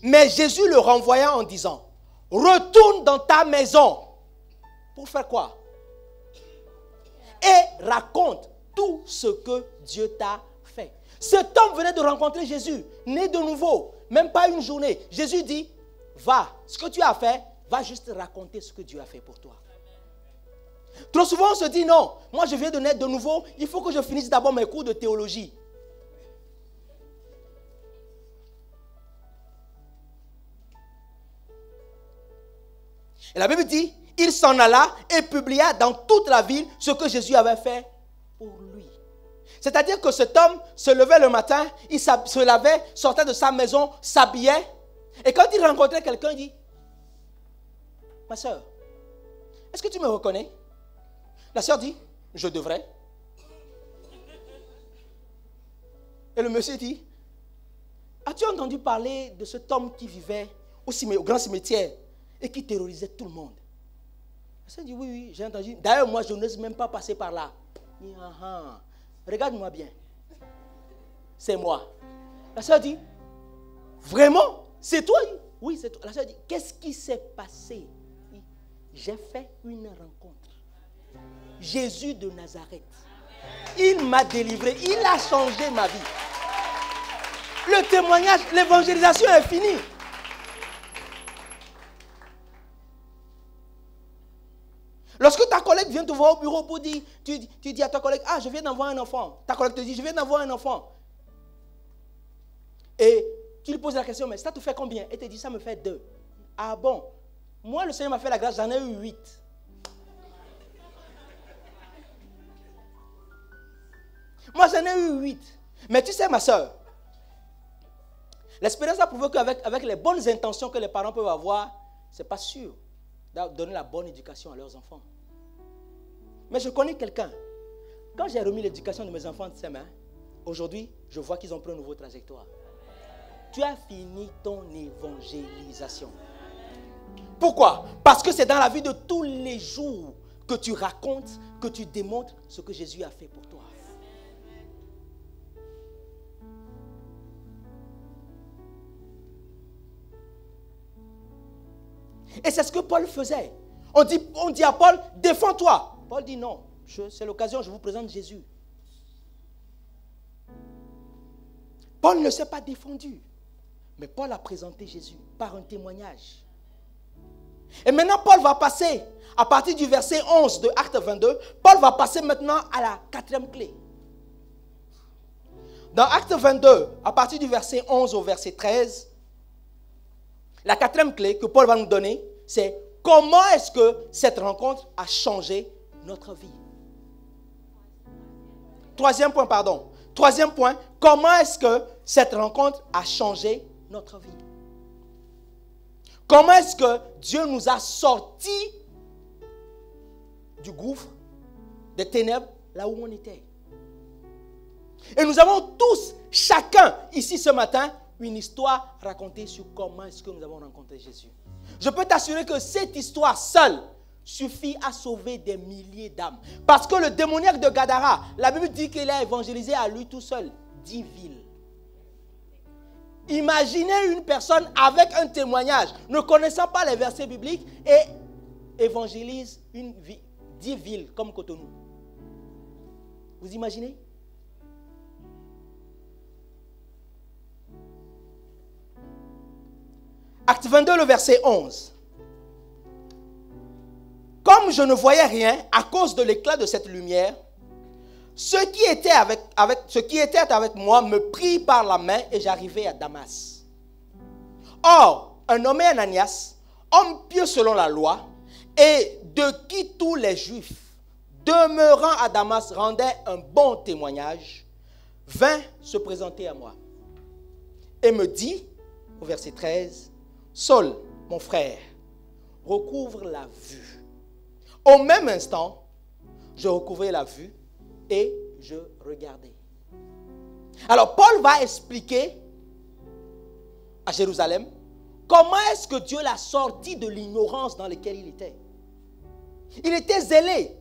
Mais Jésus le renvoya en disant, retourne dans ta maison. Pour faire quoi? Et raconte tout ce que Dieu t'a fait. Cet homme venait de rencontrer Jésus, né de nouveau, même pas une journée. Jésus dit, va, ce que tu as fait, va juste raconter ce que Dieu a fait pour toi. Trop souvent on se dit, non, moi je viens de naître de nouveau, il faut que je finisse d'abord mes cours de théologie. Et la Bible dit, il s'en alla et publia dans toute la ville ce que Jésus avait fait pour lui. C'est-à-dire que cet homme se levait le matin, il se lavait, sortait de sa maison, s'habillait. Et quand il rencontrait quelqu'un, il dit, ma soeur, est-ce que tu me reconnais? La soeur dit, je devrais. Et le monsieur dit, as-tu entendu parler de cet homme qui vivait au grand cimetière et qui terrorisait tout le monde? La soeur dit, oui, j'ai entendu. D'ailleurs, moi, je n'ose même pas passer par là. Il dit, regarde-moi bien. C'est moi. La soeur dit, vraiment? C'est toi? Oui, c'est toi. La soeur dit, qu'est-ce qui s'est passé? J'ai fait une rencontre. Jésus de Nazareth. Il m'a délivré. Il a changé ma vie. Le témoignage, l'évangélisation est finie. Lorsque ta collègue vient te voir au bureau pour dire, tu dis à ta collègue, je viens d'avoir un enfant. Ta collègue te dit, je viens d'avoir un enfant. Et tu lui poses la question, mais ça te fait combien? Elle te dit, ça me fait 2. Ah bon? Moi, le Seigneur m'a fait la grâce, j'en ai eu 8. Moi, j'en ai eu 8. Mais tu sais, ma soeur, l'expérience a prouvé qu'avec les bonnes intentions que les parents peuvent avoir, ce n'est pas sûr de donner la bonne éducation à leurs enfants. Mais je connais quelqu'un. Quand j'ai remis l'éducation de mes enfants de ses mains, aujourd'hui, je vois qu'ils ont pris une nouvelle trajectoire. Tu as fini ton évangélisation. Pourquoi? Parce que c'est dans la vie de tous les jours que tu racontes, que tu démontres ce que Jésus a fait pour toi. Et c'est ce que Paul faisait. On dit à Paul, défends-toi. Paul dit non, c'est l'occasion, je vous présente Jésus. Paul ne s'est pas défendu. Mais Paul a présenté Jésus par un témoignage. Et maintenant, Paul va passer, à partir du verset 11 de Acte 22, Paul va passer maintenant à la 4e clé. Dans Acte 22, à partir du verset 11 au verset 13, la 4e clé que Paul va nous donner, c'est comment est-ce que cette rencontre a changé notre vie. Troisième point, comment est-ce que cette rencontre a changé notre vie? Comment est-ce que Dieu nous a sortis du gouffre, des ténèbres, là où on était? Et nous avons tous, chacun, ici ce matin, une histoire racontée sur comment est-ce que nous avons rencontré Jésus. Je peux t'assurer que cette histoire seule suffit à sauver des milliers d'âmes. Parce que le démoniaque de Gadara, la Bible dit qu'il a évangélisé à lui tout seul 10 villes. Imaginez une personne avec un témoignage, ne connaissant pas les versets bibliques, et évangélise 10 villes comme Cotonou. Vous imaginez? Acte 22, le verset 11. Comme je ne voyais rien à cause de l'éclat de cette lumière, ceux qui étaient avec moi me prirent par la main et j'arrivai à Damas. Or, un nommé Ananias, homme pieux selon la loi, et de qui tous les Juifs, demeurant à Damas, rendaient un bon témoignage, vint se présenter à moi et me dit, au verset 13, Saul, mon frère, recouvre la vue. Au même instant, je recouvrai la vue et je regardais. Alors Paul va expliquer à Jérusalem comment est-ce que Dieu l'a sorti de l'ignorance dans laquelle il était. Il était zélé,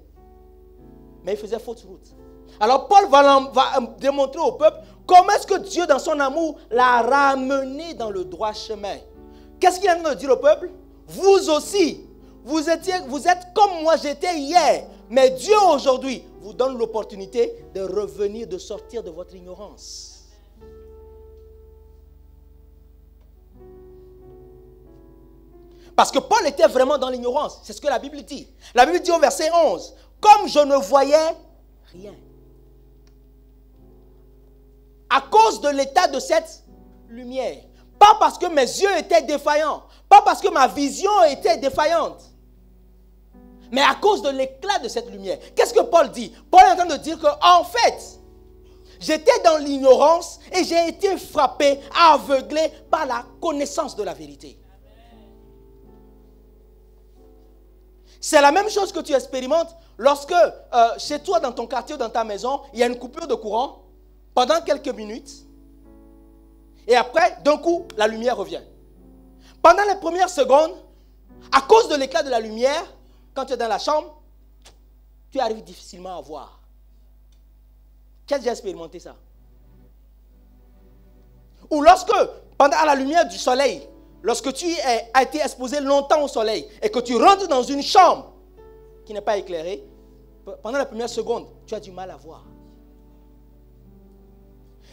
mais il faisait fausse route. Alors Paul va démontrer au peuple comment est-ce que Dieu, dans son amour, l'a ramené dans le droit chemin. Qu'est-ce qu'il est en train de dire au peuple? Vous aussi, vous êtes comme moi j'étais hier, mais Dieu aujourd'hui vous donne l'opportunité de revenir, de sortir de votre ignorance. Parce que Paul était vraiment dans l'ignorance. C'est ce que la Bible dit. La Bible dit au verset 11, « Comme je ne voyais rien. » À cause de l'état de cette lumière. Pas parce que mes yeux étaient défaillants. Pas parce que ma vision était défaillante. Mais à cause de l'éclat de cette lumière. Qu'est-ce que Paul dit? Paul est en train de dire qu'en fait, j'étais dans l'ignorance et j'ai été frappé, aveuglé par la connaissance de la vérité. C'est la même chose que tu expérimentes lorsque chez toi, dans ton quartier, dans ta maison, il y a une coupure de courant pendant quelques minutes et après, d'un coup, la lumière revient. Pendant les premières secondes, à cause de l'éclat de la lumière, quand tu es dans la chambre, tu arrives difficilement à voir. Qui a déjà expérimenté ça? Ou lorsque, à la lumière du soleil, lorsque tu as été exposé longtemps au soleil et que tu rentres dans une chambre qui n'est pas éclairée, pendant la première seconde, tu as du mal à voir.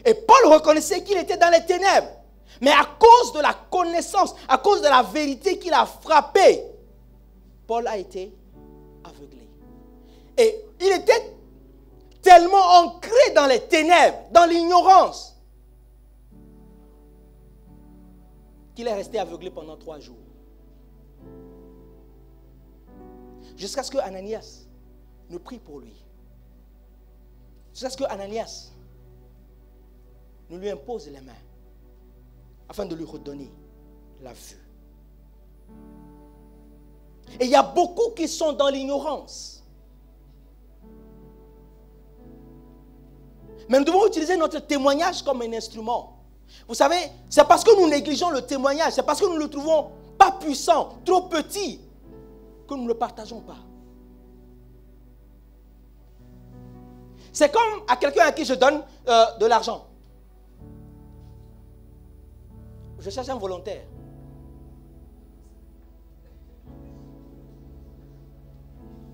Et Paul reconnaissait qu'il était dans les ténèbres. Mais à cause de la connaissance, à cause de la vérité qu'il a frappé, Paul a été aveuglé. Et il était tellement ancré dans les ténèbres, dans l'ignorance, qu'il est resté aveuglé pendant 3 jours. Jusqu'à ce que Ananias ne prie pour lui. Jusqu'à ce que Ananias ne lui impose les mains afin de lui redonner la vue. Et il y a beaucoup qui sont dans l'ignorance. Mais nous devons utiliser notre témoignage comme un instrument. Vous savez, c'est parce que nous négligeons le témoignage, c'est parce que nous ne le trouvons pas puissant, trop petit, que nous ne le partageons pas. C'est comme à quelqu'un à qui je donne de l'argent. Je cherche un volontaire.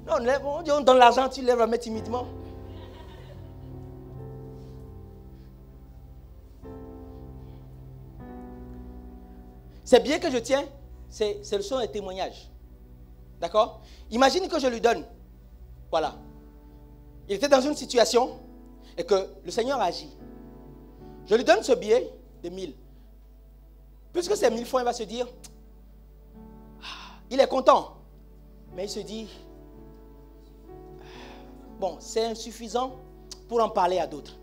Non, on donne l'argent, tu lèves la main timidement. C'est bien que je tiens, c'est le son des témoignages. D'accord? Imagine que je lui donne. Voilà. Il était dans une situation et que le Seigneur agit. Je lui donne ce billet de 1000. Puisque c'est 1000 francs, il va se dire, il est content. Mais il se dit, bon, c'est insuffisant pour en parler à d'autres.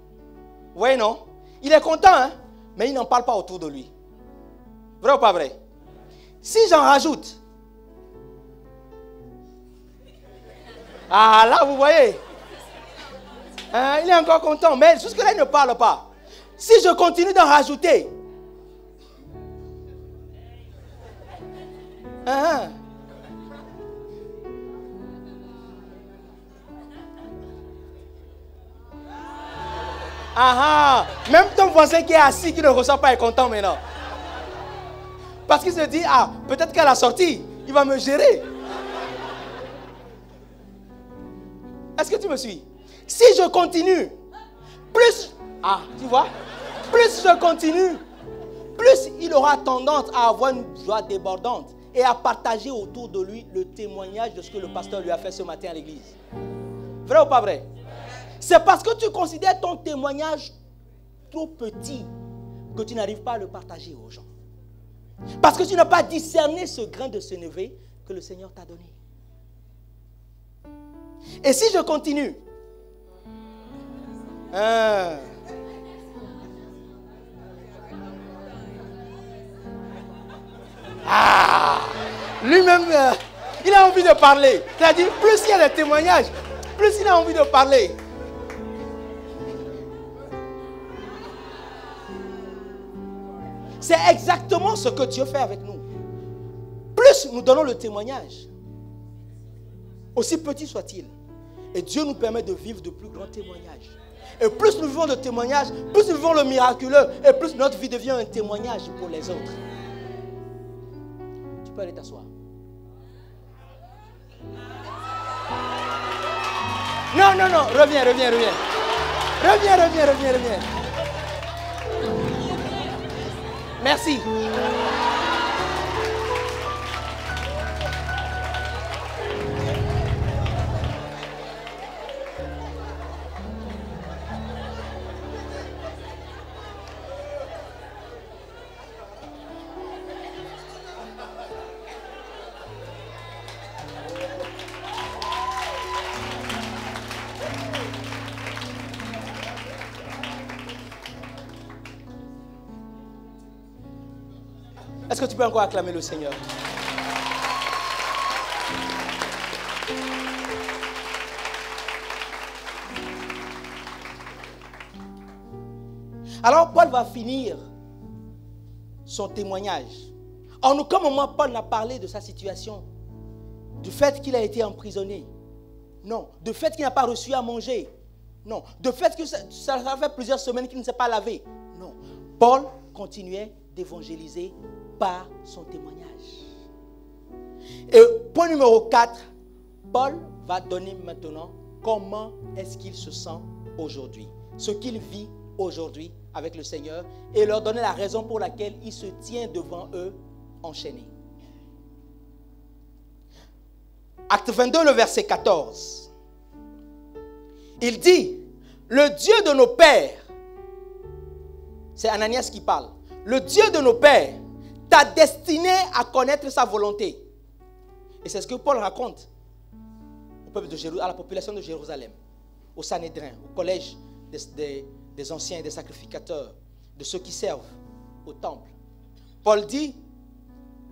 Vous voyez, non? Il est content, hein? Mais il n'en parle pas autour de lui. Vrai ou pas vrai? Si j'en rajoute, ah là, vous voyez, hein, il est encore content, mais jusque-là, il ne parle pas. Si je continue d'en rajouter, même ton voisin qui est assis, qui ne ressent pas, est content maintenant. Parce qu'il se dit, peut-être qu'à la sortie, il va me gérer. Est-ce que tu me suis? Si je continue, plus, tu vois, plus je continue, plus il aura tendance à avoir une joie débordante et à partager autour de lui le témoignage de ce que le pasteur lui a fait ce matin à l'église. Vrai ou pas vrai? C'est parce que tu considères ton témoignage trop petit que tu n'arrives pas à le partager aux gens. Parce que tu n'as pas discerné ce grain de sénévé que le Seigneur t'a donné. Et si je continue, lui-même, il a envie de parler. C'est-à-dire, plus il y a des témoignages, plus il a envie de parler. C'est exactement ce que Dieu fait avec nous. Plus nous donnons le témoignage, aussi petit soit-il, et Dieu nous permet de vivre de plus grands témoignages. Et plus nous vivons de témoignages, plus nous vivons le miraculeux, et plus notre vie devient un témoignage pour les autres. Tu peux aller t'asseoir. Non, non, non, reviens. Reviens. Merci. Est-ce que tu peux encore acclamer le Seigneur? Alors Paul va finir son témoignage. En aucun moment Paul n'a parlé de sa situation, du fait qu'il a été emprisonné. Non. Du fait qu'il n'a pas reçu à manger. Non. Du fait que ça fait plusieurs semaines qu'il ne s'est pas lavé. Non. Paul continuait d'évangéliser par son témoignage. Et point numéro 4, Paul va donner maintenant comment est-ce qu'il se sent aujourd'hui, ce qu'il vit aujourd'hui avec le Seigneur, et leur donner la raison pour laquelle il se tient devant eux enchaîné. Acte 22, le verset 14. Il dit, le Dieu de nos pères, c'est Ananias qui parle, le Dieu de nos pères t'a destiné à connaître sa volonté. Et c'est ce que Paul raconte au peuple de Jérusalem, à la population de Jérusalem, au Sanhédrin, au collège des anciens, des sacrificateurs, de ceux qui servent au temple. Paul dit,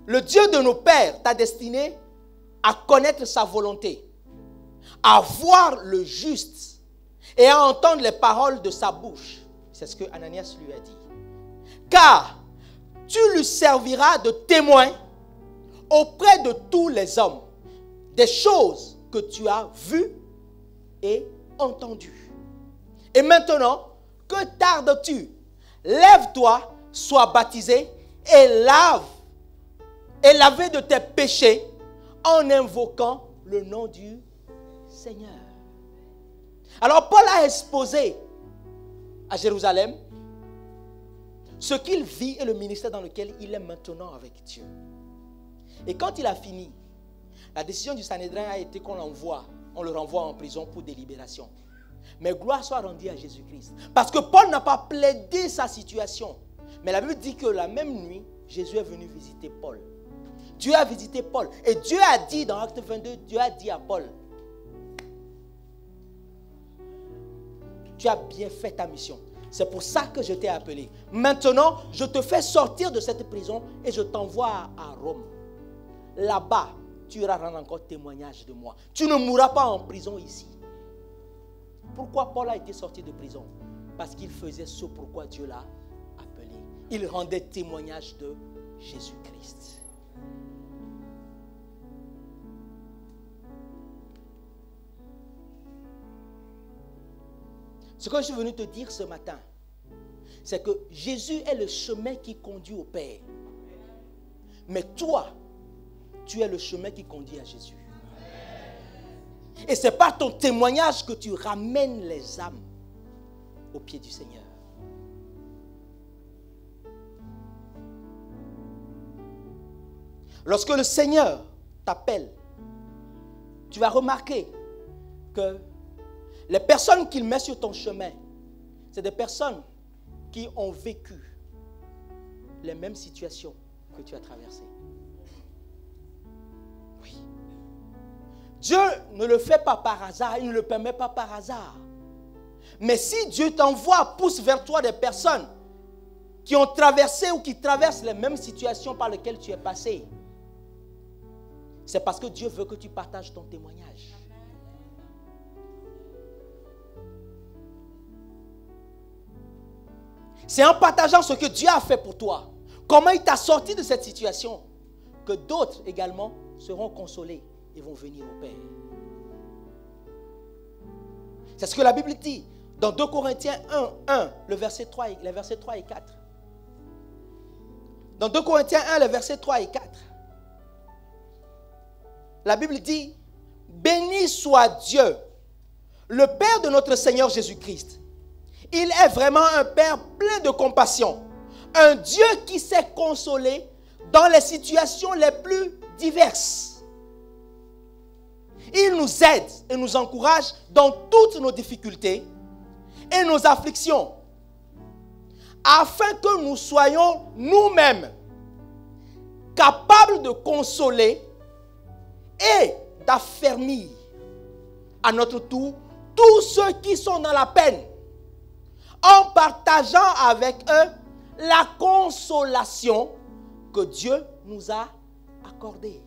le Dieu de nos pères t'a destiné à connaître sa volonté, à voir le juste et à entendre les paroles de sa bouche. C'est ce que Ananias lui a dit. Car tu lui serviras de témoin auprès de tous les hommes des choses que tu as vues et entendues. Et maintenant, que tardes-tu? Lève-toi, sois baptisé et lavé de tes péchés en invoquant le nom du Seigneur. Alors Paul a exposé à Jérusalem ce qu'il vit et le ministère dans lequel il est maintenant avec Dieu. Et quand il a fini, la décision du Sanhédrin a été qu'on on le renvoie en prison pour délibération. Mais gloire soit rendue à Jésus-Christ. Parce que Paul n'a pas plaidé sa situation. Mais la Bible dit que la même nuit, Jésus est venu visiter Paul. Dieu a visité Paul. Et Dieu a dit dans Acte 22, Dieu a dit à Paul, tu as bien fait ta mission. C'est pour ça que je t'ai appelé. Maintenant, je te fais sortir de cette prison et je t'envoie à Rome. Là-bas, tu iras rendre encore témoignage de moi. Tu ne mourras pas en prison ici. Pourquoi Paul a été sorti de prison? Parce qu'il faisait ce pourquoi Dieu l'a appelé. Il rendait témoignage de Jésus-Christ. Ce que je suis venu te dire ce matin, c'est que Jésus est le chemin qui conduit au Père. Mais toi, tu es le chemin qui conduit à Jésus. Et c'est par ton témoignage que tu ramènes les âmes au pied du Seigneur. Lorsque le Seigneur t'appelle, tu vas remarquer que les personnes qu'il met sur ton chemin, c'est des personnes qui ont vécu les mêmes situations que tu as traversées. Oui. Dieu ne le fait pas par hasard, il ne le permet pas par hasard. Mais si Dieu t'envoie, pousse vers toi des personnes qui ont traversé ou qui traversent les mêmes situations par lesquelles tu es passé, c'est parce que Dieu veut que tu partages ton témoignage. C'est en partageant ce que Dieu a fait pour toi, comment il t'a sorti de cette situation, que d'autres également seront consolés et vont venir au Père. C'est ce que la Bible dit dans 2 Corinthiens 1, les versets 3 et 4. Dans 2 Corinthiens 1, les versets 3 et 4. La Bible dit, béni soit Dieu, le Père de notre Seigneur Jésus-Christ. Il est vraiment un Père plein de compassion. Un Dieu qui sait consoler dans les situations les plus diverses. Il nous aide et nous encourage dans toutes nos difficultés et nos afflictions, afin que nous soyons nous-mêmes capables de consoler et d'affermir à notre tour tous ceux qui sont dans la peine, en partageant avec eux la consolation que Dieu nous a accordée.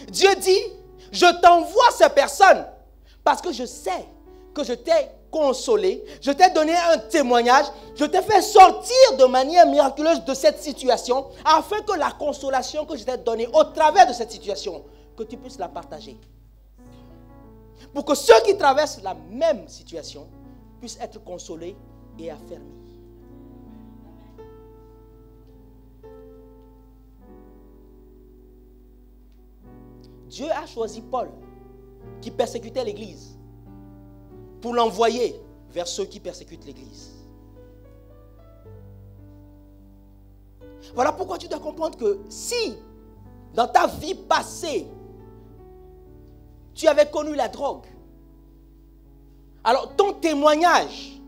Dieu dit, je t'envoie ces personnes parce que je sais que je t'ai consolé, je t'ai donné un témoignage, je t'ai fait sortir de manière miraculeuse de cette situation afin que la consolation que je t'ai donnée au travers de cette situation, que tu puisses la partager. Pour que ceux qui traversent la même situation puissent être consolés et affermis. Dieu a choisi Paul, qui persécutait l'Église, pour l'envoyer vers ceux qui persécutent l'Église. Voilà pourquoi tu dois comprendre que si, dans ta vie passée, tu avais connu la drogue, alors ton témoignage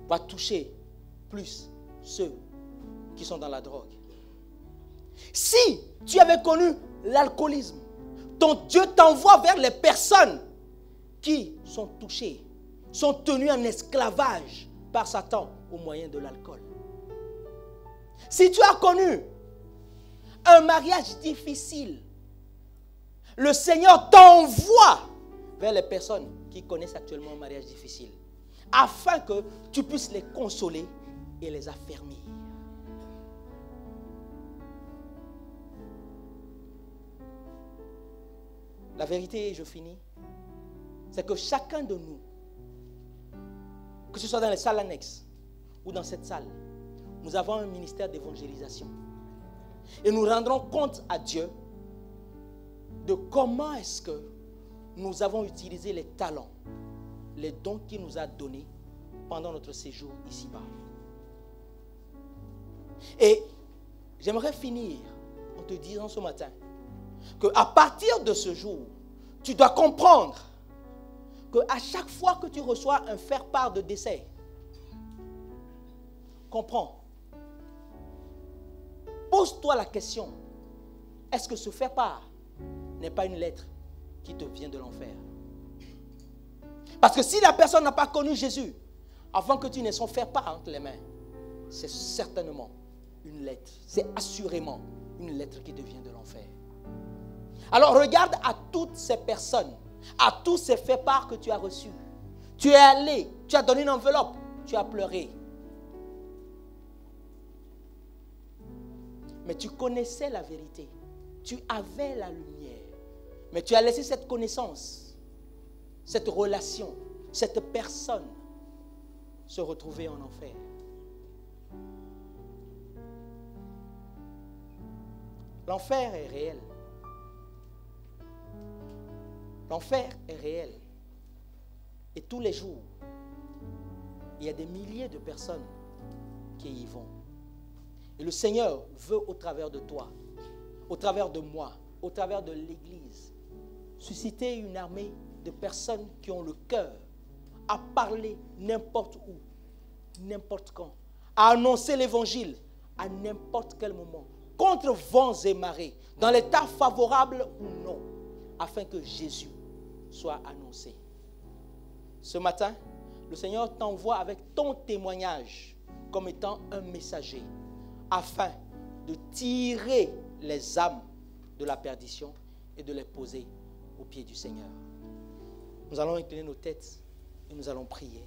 va toucher plus ceux qui sont dans la drogue. Si tu avais connu l'alcoolisme, ton Dieu t'envoie vers les personnes qui sont touchées, sont tenues en esclavage par Satan au moyen de l'alcool. Si tu as connu un mariage difficile, le Seigneur t'envoie vers les personnes qui connaissent actuellement un mariage difficile, afin que tu puisses les consoler et les affermir. La vérité, je finis, c'est que chacun de nous, que ce soit dans les salles annexes ou dans cette salle, nous avons un ministère d'évangélisation. Et nous rendrons compte à Dieu de comment est-ce que nous avons utilisé les talents, les dons qu'il nous a donnés pendant notre séjour ici-bas. Et j'aimerais finir en te disant ce matin qu'à partir de ce jour, tu dois comprendre qu'à chaque fois que tu reçois un faire-part de décès, comprends, pose-toi la question, est-ce que ce faire-part n'est pas une lettre qui te vient de l'enfer? Parce que si la personne n'a pas connu Jésus, avant que tu n'aies son faire-part entre les mains, c'est certainement une lettre, c'est assurément une lettre qui te vient de l'enfer. Alors regarde à toutes ces personnes, à tous ces faits-part que tu as reçus. Tu es allé, tu as donné une enveloppe, tu as pleuré. Mais tu connaissais la vérité, tu avais la lumière. Mais tu as laissé cette connaissance, cette relation, cette personne se retrouver en enfer. L'enfer est réel. L'enfer est réel. Et tous les jours, il y a des milliers de personnes qui y vont. Et le Seigneur veut au travers de toi, au travers de moi, au travers de l'Église, susciter une armée de personnes qui ont le cœur à parler n'importe où, n'importe quand, à annoncer l'Évangile à n'importe quel moment, contre vents et marées, dans l'état favorable ou non, afin que Jésus soit annoncé. Ce matin, le Seigneur t'envoie avec ton témoignage comme étant un messager, afin de tirer les âmes de la perdition et de les poser aux pieds du Seigneur. Nous allons incliner nos têtes et nous allons prier.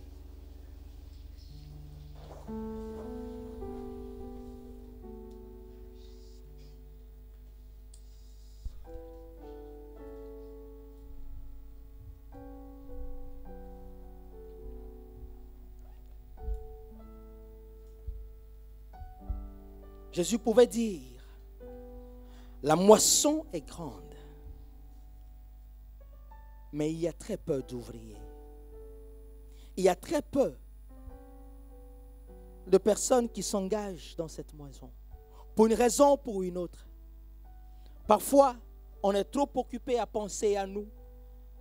Jésus pouvait dire, la moisson est grande, mais il y a très peu d'ouvriers. Il y a très peu de personnes qui s'engagent dans cette moisson, pour une raison ou pour une autre. Parfois, on est trop occupé à penser à nous,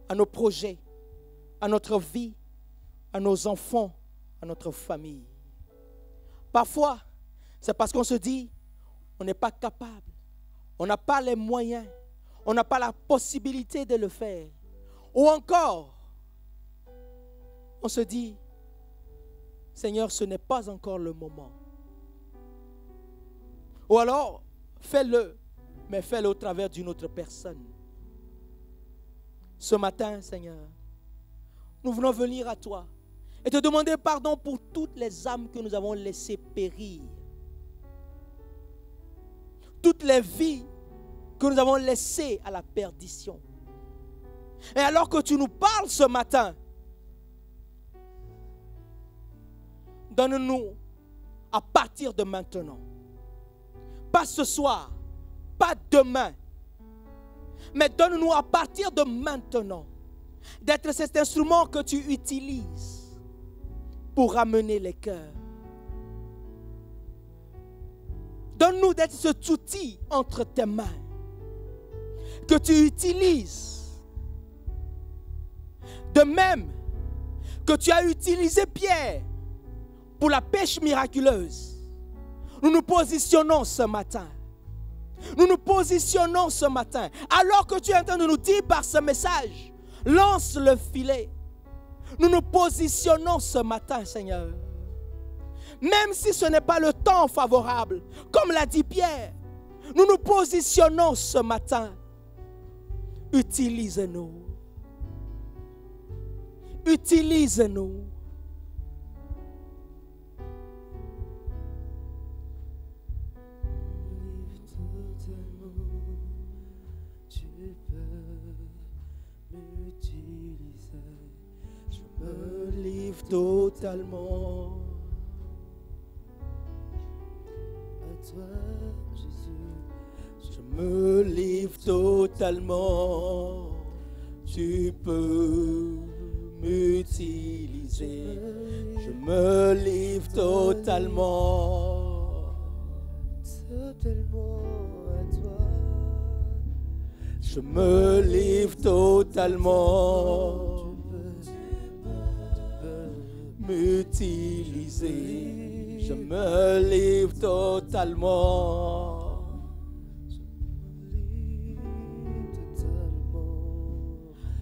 à nos projets, à notre vie, à nos enfants, à notre famille. Parfois, c'est parce qu'on se dit, on n'est pas capable, on n'a pas les moyens, on n'a pas la possibilité de le faire. Ou encore, on se dit, Seigneur, ce n'est pas encore le moment. Ou alors, fais-le, mais fais-le au travers d'une autre personne. Ce matin, Seigneur, nous venons venir à toi et te demander pardon pour toutes les âmes que nous avons laissées périr. Toutes les vies que nous avons laissées à la perdition. Et alors que tu nous parles ce matin, donne-nous à partir de maintenant, pas ce soir, pas demain, mais donne-nous à partir de maintenant d'être cet instrument que tu utilises pour ramener les cœurs. Donne-nous d'être cet outil entre tes mains que tu utilises. De même que tu as utilisé Pierre pour la pêche miraculeuse, nous nous positionnons ce matin. Nous nous positionnons ce matin. Alors que tu es en train de nous dire par ce message, lance le filet. Nous nous positionnons ce matin, Seigneur. Même si ce n'est pas le temps favorable, comme l'a dit Pierre, nous nous positionnons ce matin. Utilise-nous. Utilise-nous. Tu peux m'utiliser. Je me livre totalement à toi, Jésus. Je me livre totalement. Tu peux m'utiliser. Je me livre totalement. Totalement à toi. Je me livre totalement. Tu peux m'utiliser. Je me livre totalement.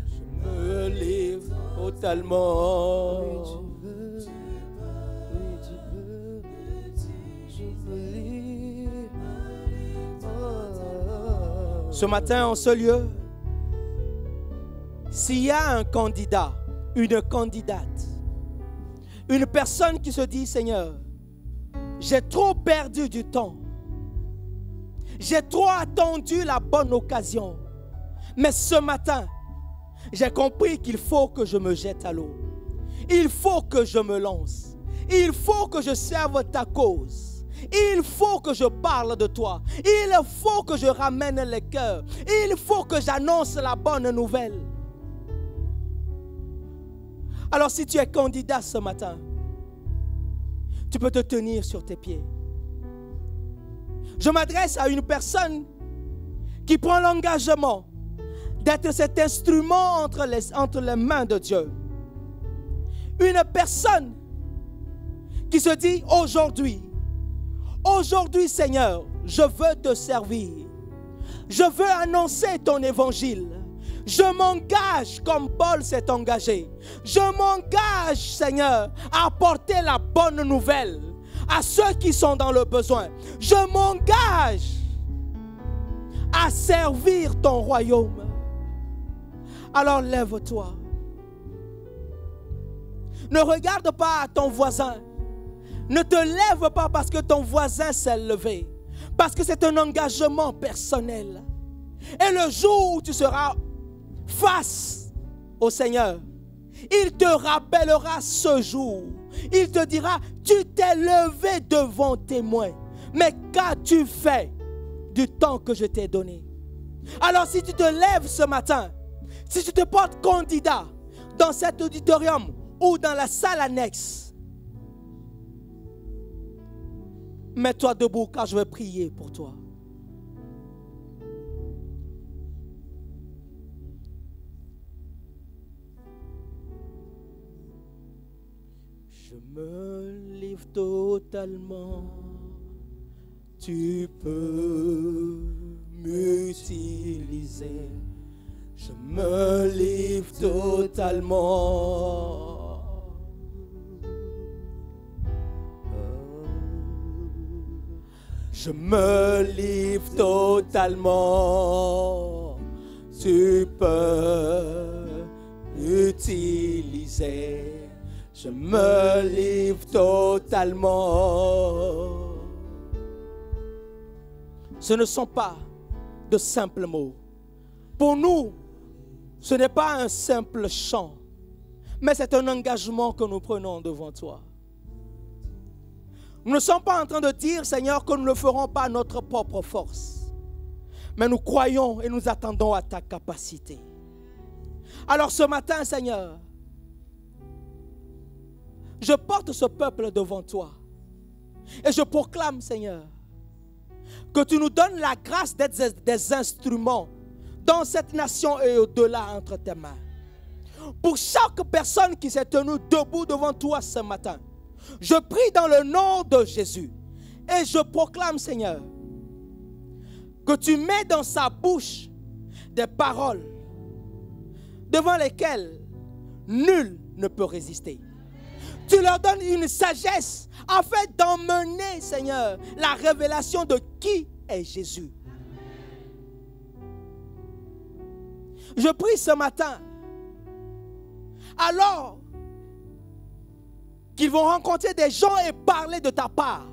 Je me livre totalement. Oui, tu veux. Je me livre. Ce matin, en ce lieu, s'il y a un candidat, une candidate, une personne qui se dit, Seigneur, j'ai trop perdu du temps, j'ai trop attendu la bonne occasion, mais ce matin, j'ai compris qu'il faut que je me jette à l'eau, il faut que je me lance, il faut que je serve ta cause. Il faut que je parle de toi. Il faut que je ramène les cœurs. Il faut que j'annonce la bonne nouvelle. Alors si tu es candidat ce matin, tu peux te tenir sur tes pieds. Je m'adresse à une personne qui prend l'engagement d'être cet instrument entre les mains de Dieu. Une personne qui se dit Aujourd'hui, Seigneur, je veux te servir. Je veux annoncer ton évangile. Je m'engage comme Paul s'est engagé. Je m'engage, Seigneur, à apporter la bonne nouvelle à ceux qui sont dans le besoin. Je m'engage à servir ton royaume. Alors lève-toi. Ne regarde pas à ton voisin. Ne te lève pas parce que ton voisin s'est levé. Parce que c'est un engagement personnel. Et le jour où tu seras face au Seigneur, il te rappellera ce jour. Il te dira, tu t'es levé devant témoin. Mais qu'as-tu fait du temps que je t'ai donné? Alors si tu te lèves ce matin, si tu te portes candidat dans cet auditorium ou dans la salle annexe, mets-toi debout car je vais prier pour toi. Je me livre totalement. Tu peux m'utiliser. Je me livre totalement. Je me livre totalement. Tu peux m'utiliser. Je me livre totalement. Ce ne sont pas de simples mots. Pour nous, ce n'est pas un simple chant, mais c'est un engagement que nous prenons devant toi. Nous ne sommes pas en train de dire, Seigneur, que nous ne le ferons pas à notre propre force, mais nous croyons et nous attendons à ta capacité. Alors ce matin, Seigneur, je porte ce peuple devant toi et je proclame, Seigneur, que tu nous donnes la grâce d'être des instruments dans cette nation et au-delà entre tes mains. Pour chaque personne qui s'est tenue debout devant toi ce matin, je prie dans le nom de Jésus et je proclame, Seigneur, que tu mets dans sa bouche des paroles devant lesquelles nul ne peut résister. Tu leur donnes une sagesse afin d'emmener, Seigneur, la révélation de qui est Jésus. Je prie ce matin, alors qu'ils vont rencontrer des gens et parler de ta part,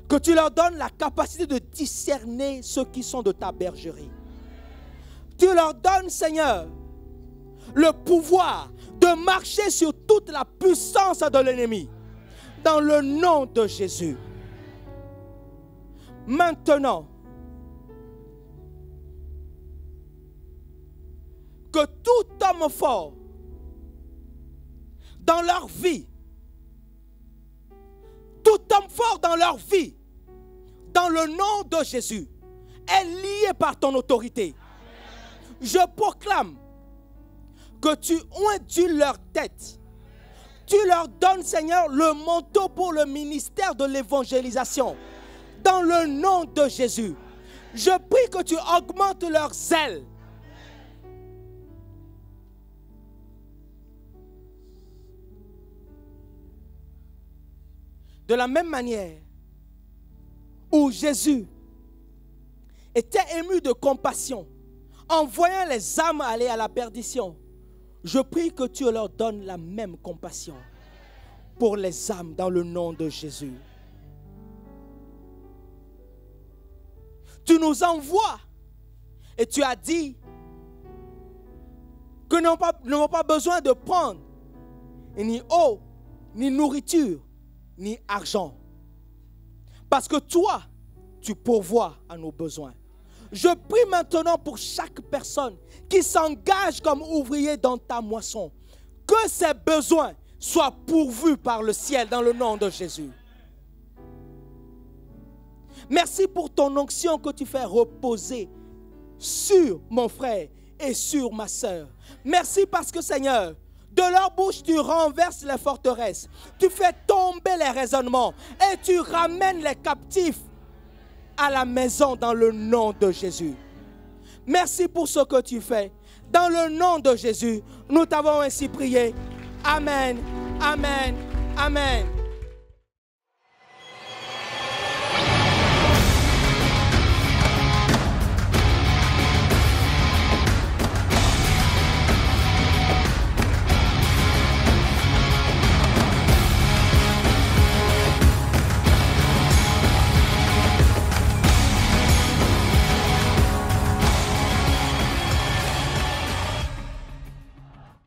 que tu leur donnes la capacité de discerner ceux qui sont de ta bergerie. Tu leur donnes, Seigneur, le pouvoir de marcher sur toute la puissance de l'ennemi. Dans le nom de Jésus. Maintenant, que tout homme fort dans leur vie, tout homme fort dans leur vie, dans le nom de Jésus, est lié par ton autorité. Je proclame que tu ondules leur tête. Tu leur donnes, Seigneur, le manteau pour le ministère de l'évangélisation. Dans le nom de Jésus. Je prie que tu augmentes leur zèle. De la même manière où Jésus était ému de compassion en voyant les âmes aller à la perdition, je prie que tu leur donnes la même compassion pour les âmes dans le nom de Jésus. Tu nous envoies et tu as dit que nous n'avons pas besoin de prendre ni eau, ni nourriture, ni argent. Parce que toi, tu pourvois à nos besoins. Je prie maintenant pour chaque personne qui s'engage comme ouvrier dans ta moisson, que ses besoins soient pourvus par le ciel dans le nom de Jésus. Merci pour ton onction que tu fais reposer sur mon frère et sur ma sœur. Merci parce que, Seigneur, de leur bouche tu renverses les forteresses, tu fais tomber les raisonnements et tu ramènes les captifs à la maison dans le nom de Jésus. Merci pour ce que tu fais. Dans le nom de Jésus, nous t'avons ainsi prié. Amen, amen, amen.